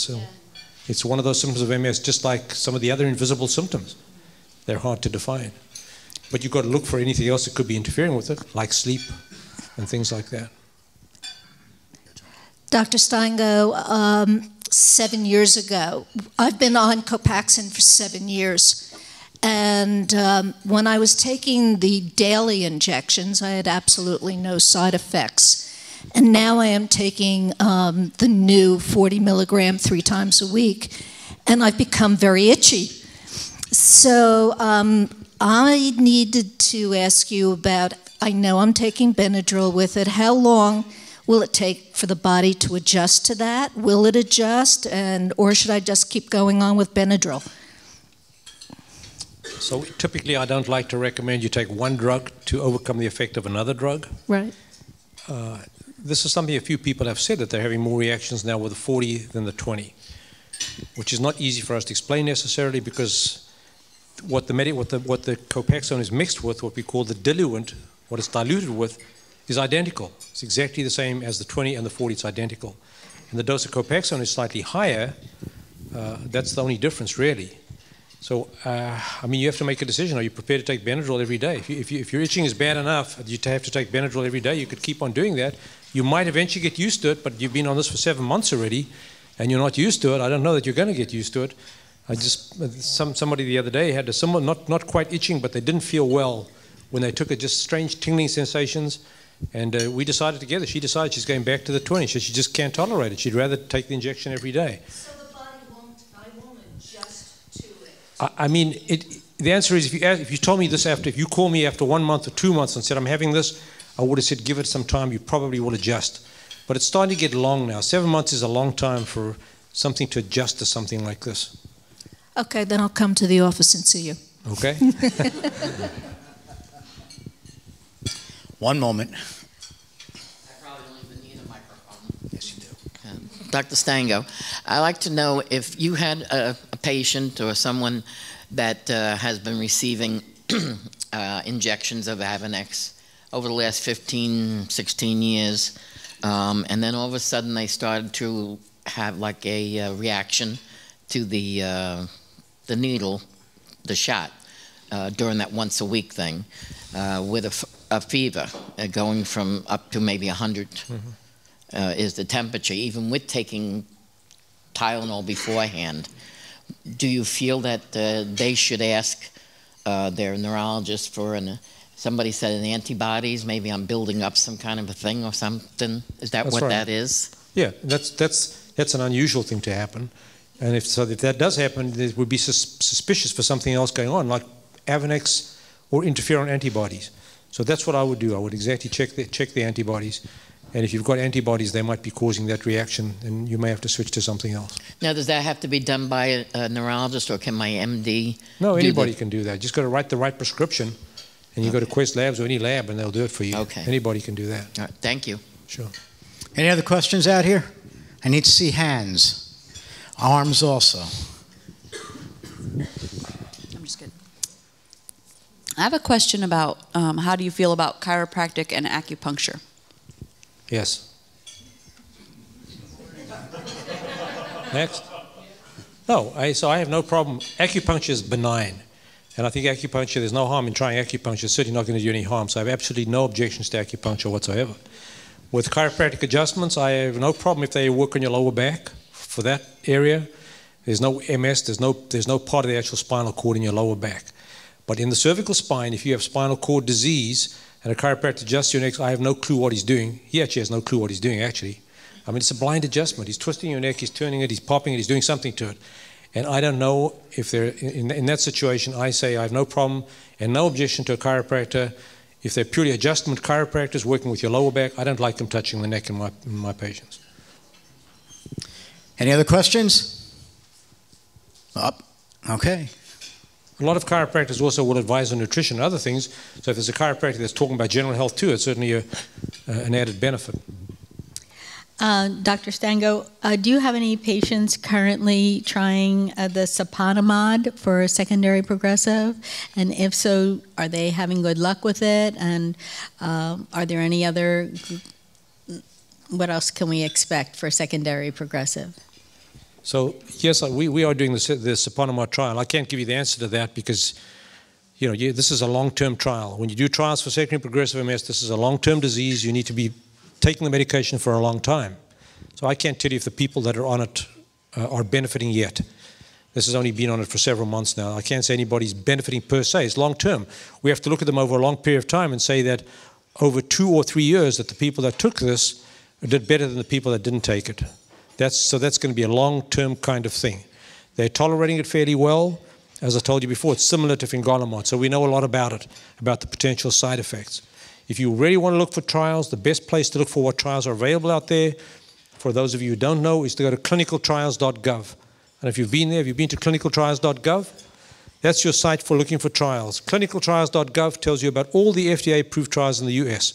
It's one of those symptoms of MS, just like some of the other invisible symptoms. They're hard to define. But you've got to look for anything else that could be interfering with it, like sleep and things like that. Dr. Steingo, 7 years ago, I've been on Copaxone for 7 years. And when I was taking the daily injections, I had absolutely no side effects. And now I am taking the new 40 milligram 3 times a week, and I've become very itchy. So I needed to ask you about, I know I'm taking Benadryl with it. How long will it take for the body to adjust to that? Will it adjust, or should I just keep going on with Benadryl? So typically I don't like to recommend you take one drug to overcome the effect of another drug. Right. This is something a few people have said, that they're having more reactions now with the 40 than the 20. which is not easy for us to explain necessarily, because what the Copaxone is mixed with, what we call the diluent, what it's diluted with, is identical. It's exactly the same as the 20 and the 40, it's identical. And the dose of Copaxone is slightly higher. That's the only difference, really. So, I mean, you have to make a decision. Are you prepared to take Benadryl every day? If your itching is bad enough that you have to take Benadryl every day, you could keep on doing that. You might eventually get used to it, but you've been on this for 7 months already, and you're not used to it. I don't know that you're going to get used to it. Somebody the other day had a similar, not quite itching, but they didn't feel well when they took it, just strange tingling sensations. And we decided together, she decided she's going back to the 20. She just can't tolerate it. She'd rather take the injection every day. So the body won't adjust to it? I mean, the answer is, if you told me this if you called me after 1 month or 2 months and said, I'm having this, I would have said, give it some time, you probably will adjust. But it's starting to get long now. 7 months is a long time for something to adjust to something like this. Okay, then I'll come to the office and see you. Okay. One moment. I probably don't even need a microphone. Yes, you do. Dr. Steingo, I'd like to know if you had a patient or someone that has been receiving injections of Avonex over the last 15, 16 years, and then all of a sudden they started to have like a reaction to the needle, the shot, during that once a week thing, with a fever going from up to maybe 100 is the temperature, even with taking Tylenol beforehand. Do you feel that they should ask their neurologist for somebody said an antibodies, maybe I'm building up some kind of a thing or something? Is that what that is? Yeah, that's an unusual thing to happen. And if that does happen, it would be suspicious for something else going on, like Avonex or interferon antibodies. So that's what I would do. I would exactly check the antibodies. And if you've got antibodies, they might be causing that reaction, and you may have to switch to something else. Now, does that have to be done by a neurologist, or can my MD? No, anybody can do that. Just got to write the right prescription, and you go to Quest Labs or any lab, and they'll do it for you. Okay. Anybody can do that. All right, thank you. Sure. Any other questions out here? I need to see hands. Arms also. I'm just kidding. I have a question about how do you feel about chiropractic and acupuncture? Yes. Next. No, so I have no problem. Acupuncture is benign. And I think acupuncture, there's no harm in trying acupuncture. It's certainly not going to do any harm. So I have absolutely no objections to acupuncture whatsoever. With chiropractic adjustments, I have no problem if they work on your lower back for that area. There's no MS, there's no part of the actual spinal cord in your lower back. But in the cervical spine, if you have spinal cord disease and a chiropractor adjusts your neck, I have no clue what he's doing. He actually has no clue what he's doing, actually. I mean, it's a blind adjustment. He's twisting your neck, he's turning it, he's popping it, he's doing something to it. And I don't know if they're, in that situation, I say I have no problem and no objection to a chiropractor. If they're purely adjustment chiropractors working with your lower back, I don't like them touching the neck in my patients. Any other questions? Up. Okay. A lot of chiropractors also will advise on nutrition and other things. So if there's a chiropractor that's talking about general health too, it's certainly an added benefit. Dr. Steingo, do you have any patients currently trying the Saponamod for secondary progressive? And if so, are they having good luck with it? And are there any other, what else can we expect for secondary progressive? So yes, we are doing the Saponamod trial. I can't give you the answer to that because, you know, this is a long-term trial. When you do trials for secondary progressive MS, this is a long-term disease. You need to be taking the medication for a long time. So I can't tell you if the people that are on it are benefiting yet. This has only been on it for several months now. I can't say anybody's benefiting per se. It's long-term. We have to look at them over a long period of time and say that over 2 or 3 years that the people that took this did better than the people that didn't take it. So that's going to be a long-term kind of thing. They're tolerating it fairly well. As I told you before, it's similar to fingolimod, so we know a lot about it, about the potential side effects. If you really want to look for trials, the best place to look for what trials are available out there, for those of you who don't know, is to go to clinicaltrials.gov. And if you've been there, have you been to clinicaltrials.gov? That's your site for looking for trials. Clinicaltrials.gov tells you about all the FDA-approved trials in the US.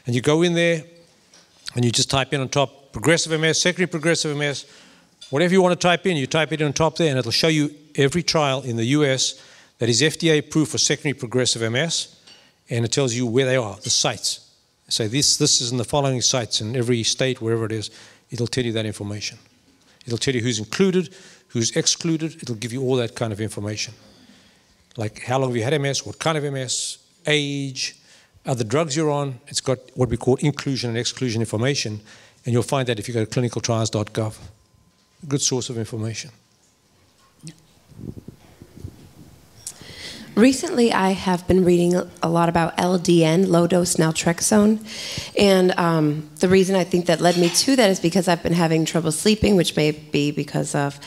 And you go in there, and you just type in on top, progressive MS, secondary progressive MS, Whatever you want to type in, you type it on top there, and it'll show you every trial in the US that is FDA approved for secondary progressive MS, and it tells you where they are, the sites. Say this is in the following sites in every state, wherever it is. It'll tell you that information. It'll tell you who's included, who's excluded. It'll give you all that kind of information. Like how long have you had MS, what kind of MS, age, other drugs you're on. It's got what we call inclusion and exclusion information, and you'll find that if you go to clinicaltrials.gov. A good source of information. Recently, I have been reading a lot about LDN, low-dose naltrexone, and the reason I think that led me to that is because I've been having trouble sleeping, which may be because of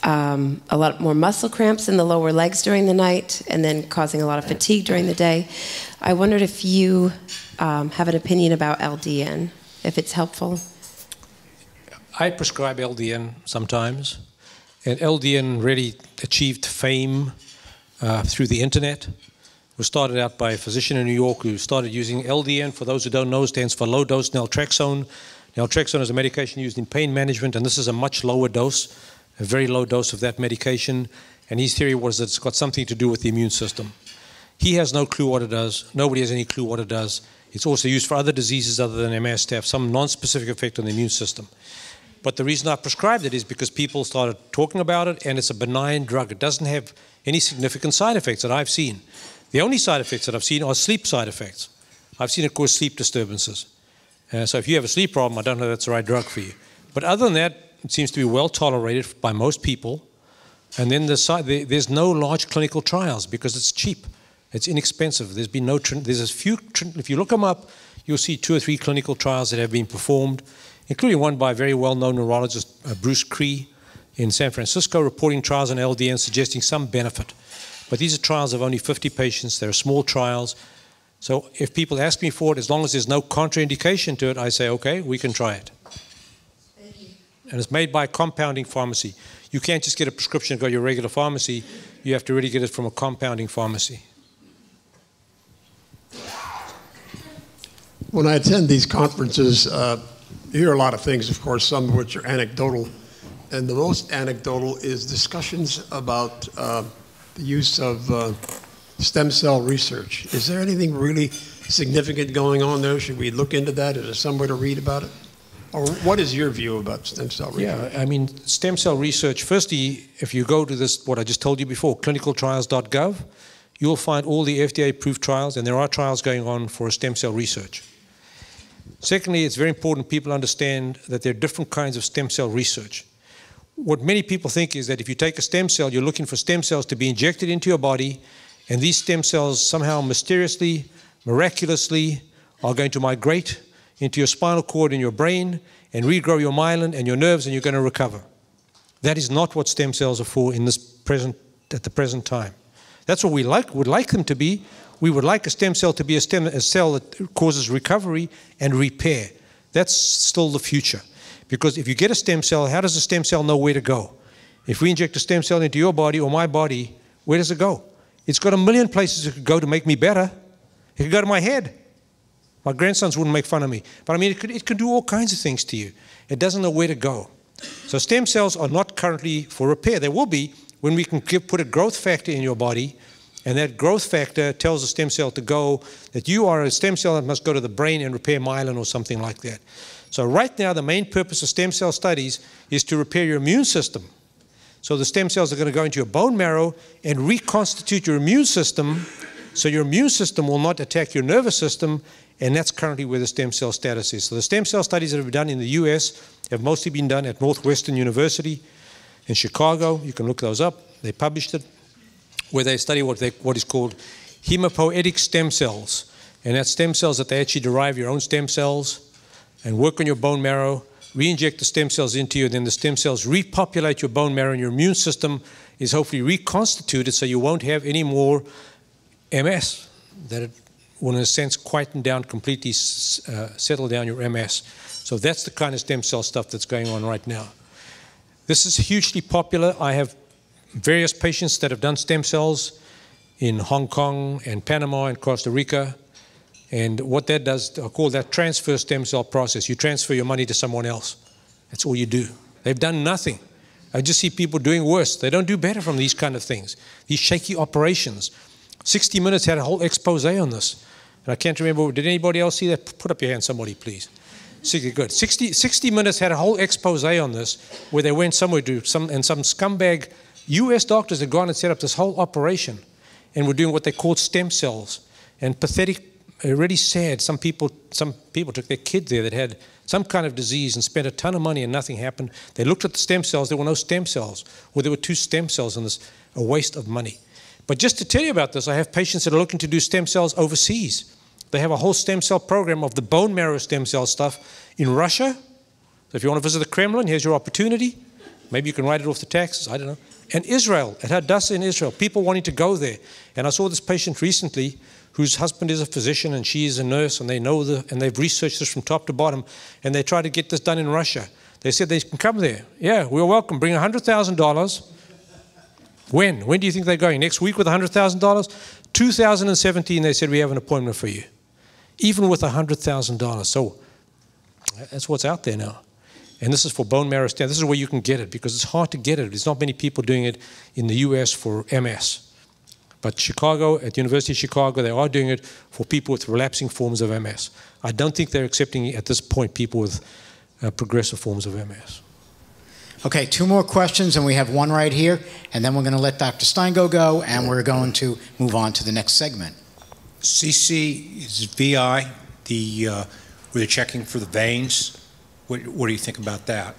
a lot more muscle cramps in the lower legs during the night, and then causing a lot of fatigue during the day. I wondered if you have an opinion about LDN, if it's helpful. I prescribe LDN sometimes, and LDN really achieved fame through the internet. It was started out by a physician in New York who started using LDN. For those who don't know, stands for low-dose naltrexone. Naltrexone is a medication used in pain management, and this is a much lower dose, a very low dose of that medication. And his theory was that it's got something to do with the immune system. He has no clue what it does. Nobody has any clue what it does. It's also used for other diseases other than MS to have some non-specific effect on the immune system. But the reason I prescribed it is because people started talking about it, and it's a benign drug. It doesn't have any significant side effects that I've seen. The only side effects that I've seen are sleep side effects. I've seen it cause sleep disturbances. So if you have a sleep problem, I don't know that's the right drug for you. But other than that, it seems to be well tolerated by most people. And then there's no large clinical trials because it's cheap. It's inexpensive. There's been no, there's a few, if you look them up, you'll see 2 or 3 clinical trials that have been performed, including one by a very well-known neurologist, Bruce Cree, in San Francisco, reporting trials on LDN suggesting some benefit. But these are trials of only 50 patients. They're small trials. So if people ask me for it, as long as there's no contraindication to it, I say, okay, we can try it. Thank you. And it's made by a compounding pharmacy. You can't just get a prescription and go to your regular pharmacy. You have to really get it from a compounding pharmacy. When I attend these conferences, you hear a lot of things, of course, some of which are anecdotal. And the most anecdotal is discussions about the use of stem cell research. Is there anything really significant going on there? Should we look into that? Is there somewhere to read about it? Or what is your view about stem cell research? Yeah, I mean, stem cell research, firstly, if you go to this, what I just told you before, clinicaltrials.gov, you'll find all the FDA-approved trials, and there are trials going on for stem cell research. Secondly, it's very important people understand that there are different kinds of stem cell research. What many people think is that if you take a stem cell, you're looking for stem cells to be injected into your body, and these stem cells somehow mysteriously, miraculously are going to migrate into your spinal cord and your brain and regrow your myelin and your nerves, and you're going to recover. That is not what stem cells are for at the present time. That's what we would like them to be. We would like a stem cell to be a cell that causes recovery and repair. That's still the future. Because if you get a stem cell, how does the stem cell know where to go? If we inject a stem cell into your body or my body, where does it go? It's got a million places it could go to make me better. It could go to my head. My grandsons wouldn't make fun of me. But I mean, it could do all kinds of things to you. It doesn't know where to go. So stem cells are not currently for repair. They will be when we can put a growth factor in your body, and that growth factor tells the stem cell to go, that you are a stem cell that must go to the brain and repair myelin or something like that. So right now, the main purpose of stem cell studies is to repair your immune system. So the stem cells are going to go into your bone marrow and reconstitute your immune system, so your immune system will not attack your nervous system, and that's currently where the stem cell status is. So the stem cell studies that have been done in the US have mostly been done at Northwestern University in Chicago. You can look those up. They published it, where they study what is called hematopoietic stem cells. And that's stem cells that they actually derive your own stem cells and work on your bone marrow, re-inject the stem cells into you, and then the stem cells repopulate your bone marrow, and your immune system is hopefully reconstituted so you won't have any more MS, that it will in a sense quieten down, completely settle down your MS. So that's the kind of stem cell stuff that's going on right now. This is hugely popular. I have various patients that have done stem cells in Hong Kong and Panama and Costa Rica. And what that does, I call that transfer stem cell process. You transfer your money to someone else. That's all you do. They've done nothing. I just see people doing worse. They don't do better from these kind of things, these shaky operations. 60 Minutes had a whole expose on this. And I can't remember, did anybody else see that? Put up your hand, somebody, please. Good. 60 Minutes had a whole expose on this, where they went somewhere to some scumbag US doctors had gone and set up this whole operation and were doing what they called stem cells. And pathetic, really sad, some people took their kid there that had some kind of disease and spent a ton of money and nothing happened. They looked at the stem cells, there were no stem cells, or there were 2 stem cells in this, a waste of money. But just to tell you about this, I have patients that are looking to do stem cells overseas. They have a whole stem cell program of the bone marrow stem cell stuff in Russia. So if you want to visit the Kremlin, here's your opportunity. Maybe you can write it off the taxes, I don't know. And Israel, at Hadassah in Israel, people wanting to go there. And I saw this patient recently whose husband is a physician and she is a nurse, and they know and they've researched this from top to bottom, and they try to get this done in Russia. They said they can come there. Yeah, we're welcome. Bring $100,000. When? When do you think they're going? Next week with $100,000? 2017, they said, we have an appointment for you. Even with $100,000. So that's what's out there now. And this is for bone marrow stem. This is where you can get it, because it's hard to get it. There's not many people doing it in the US for MS. But Chicago, at the University of Chicago, they are doing it for people with relapsing forms of MS. I don't think they're accepting at this point people with progressive forms of MS. Okay, 2 more questions, and we have one right here, and then we're going to let Dr. Steingo go, and we're going to move on to the next segment. CC is VI, where they're checking for the veins. What do you think about that?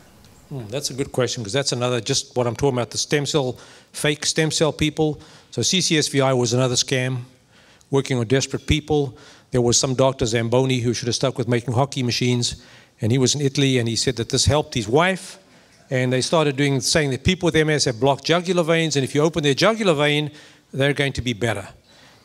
That's a good question, because that's another, just what I'm talking about, the stem cell, fake stem cell people. So CCSVI was another scam, working on desperate people. There was some Dr. Zamboni who should have stuck with making hockey machines, and he was in Italy, and he said that this helped his wife, and they started saying that people with MS have blocked jugular veins, and if you open their jugular vein, they're going to be better.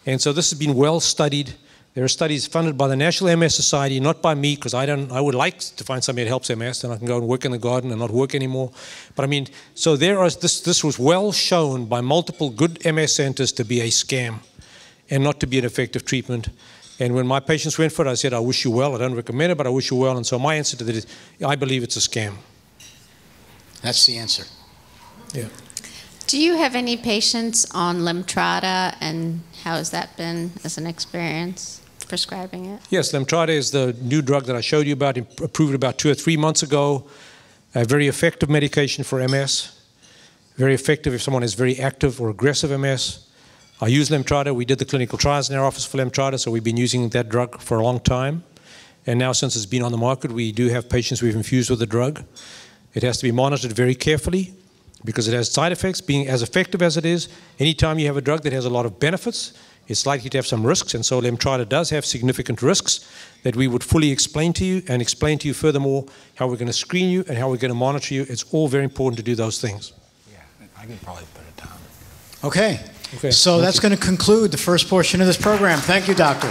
And so this has been well studied. There are studies funded by the National MS Society, not by me, because I would like to find somebody that helps MS, then I can go and work in the garden and not work anymore. But I mean, so this was well shown by multiple good MS centers to be a scam and not to be an effective treatment. And when my patients went for it, I said, I wish you well. I don't recommend it, but I wish you well. And so my answer to that is, I believe it's a scam. That's the answer. Yeah. Do you have any patients on Lemtrada, and how has that been as an experience? Prescribing it? Yes, Lemtrada is the new drug that I showed you about, approved about 2 or 3 months ago. A very effective medication for MS. Very effective if someone has very active or aggressive MS. I use Lemtrada. We did the clinical trials in our office for Lemtrada, so we've been using that drug for a long time. And now, since it's been on the market, we do have patients we've infused with the drug. It has to be monitored very carefully because it has side effects. Being as effective as it is, anytime you have a drug that has a lot of benefits, it's likely to have some risks, and so Lemtrada does have significant risks that we would fully explain to you, and explain to you furthermore how we're going to screen you and how we're going to monitor you. It's all very important to do those things. Yeah, I can probably put it down. Okay. So that's going to conclude the first portion of this program. Thank you, Doctor.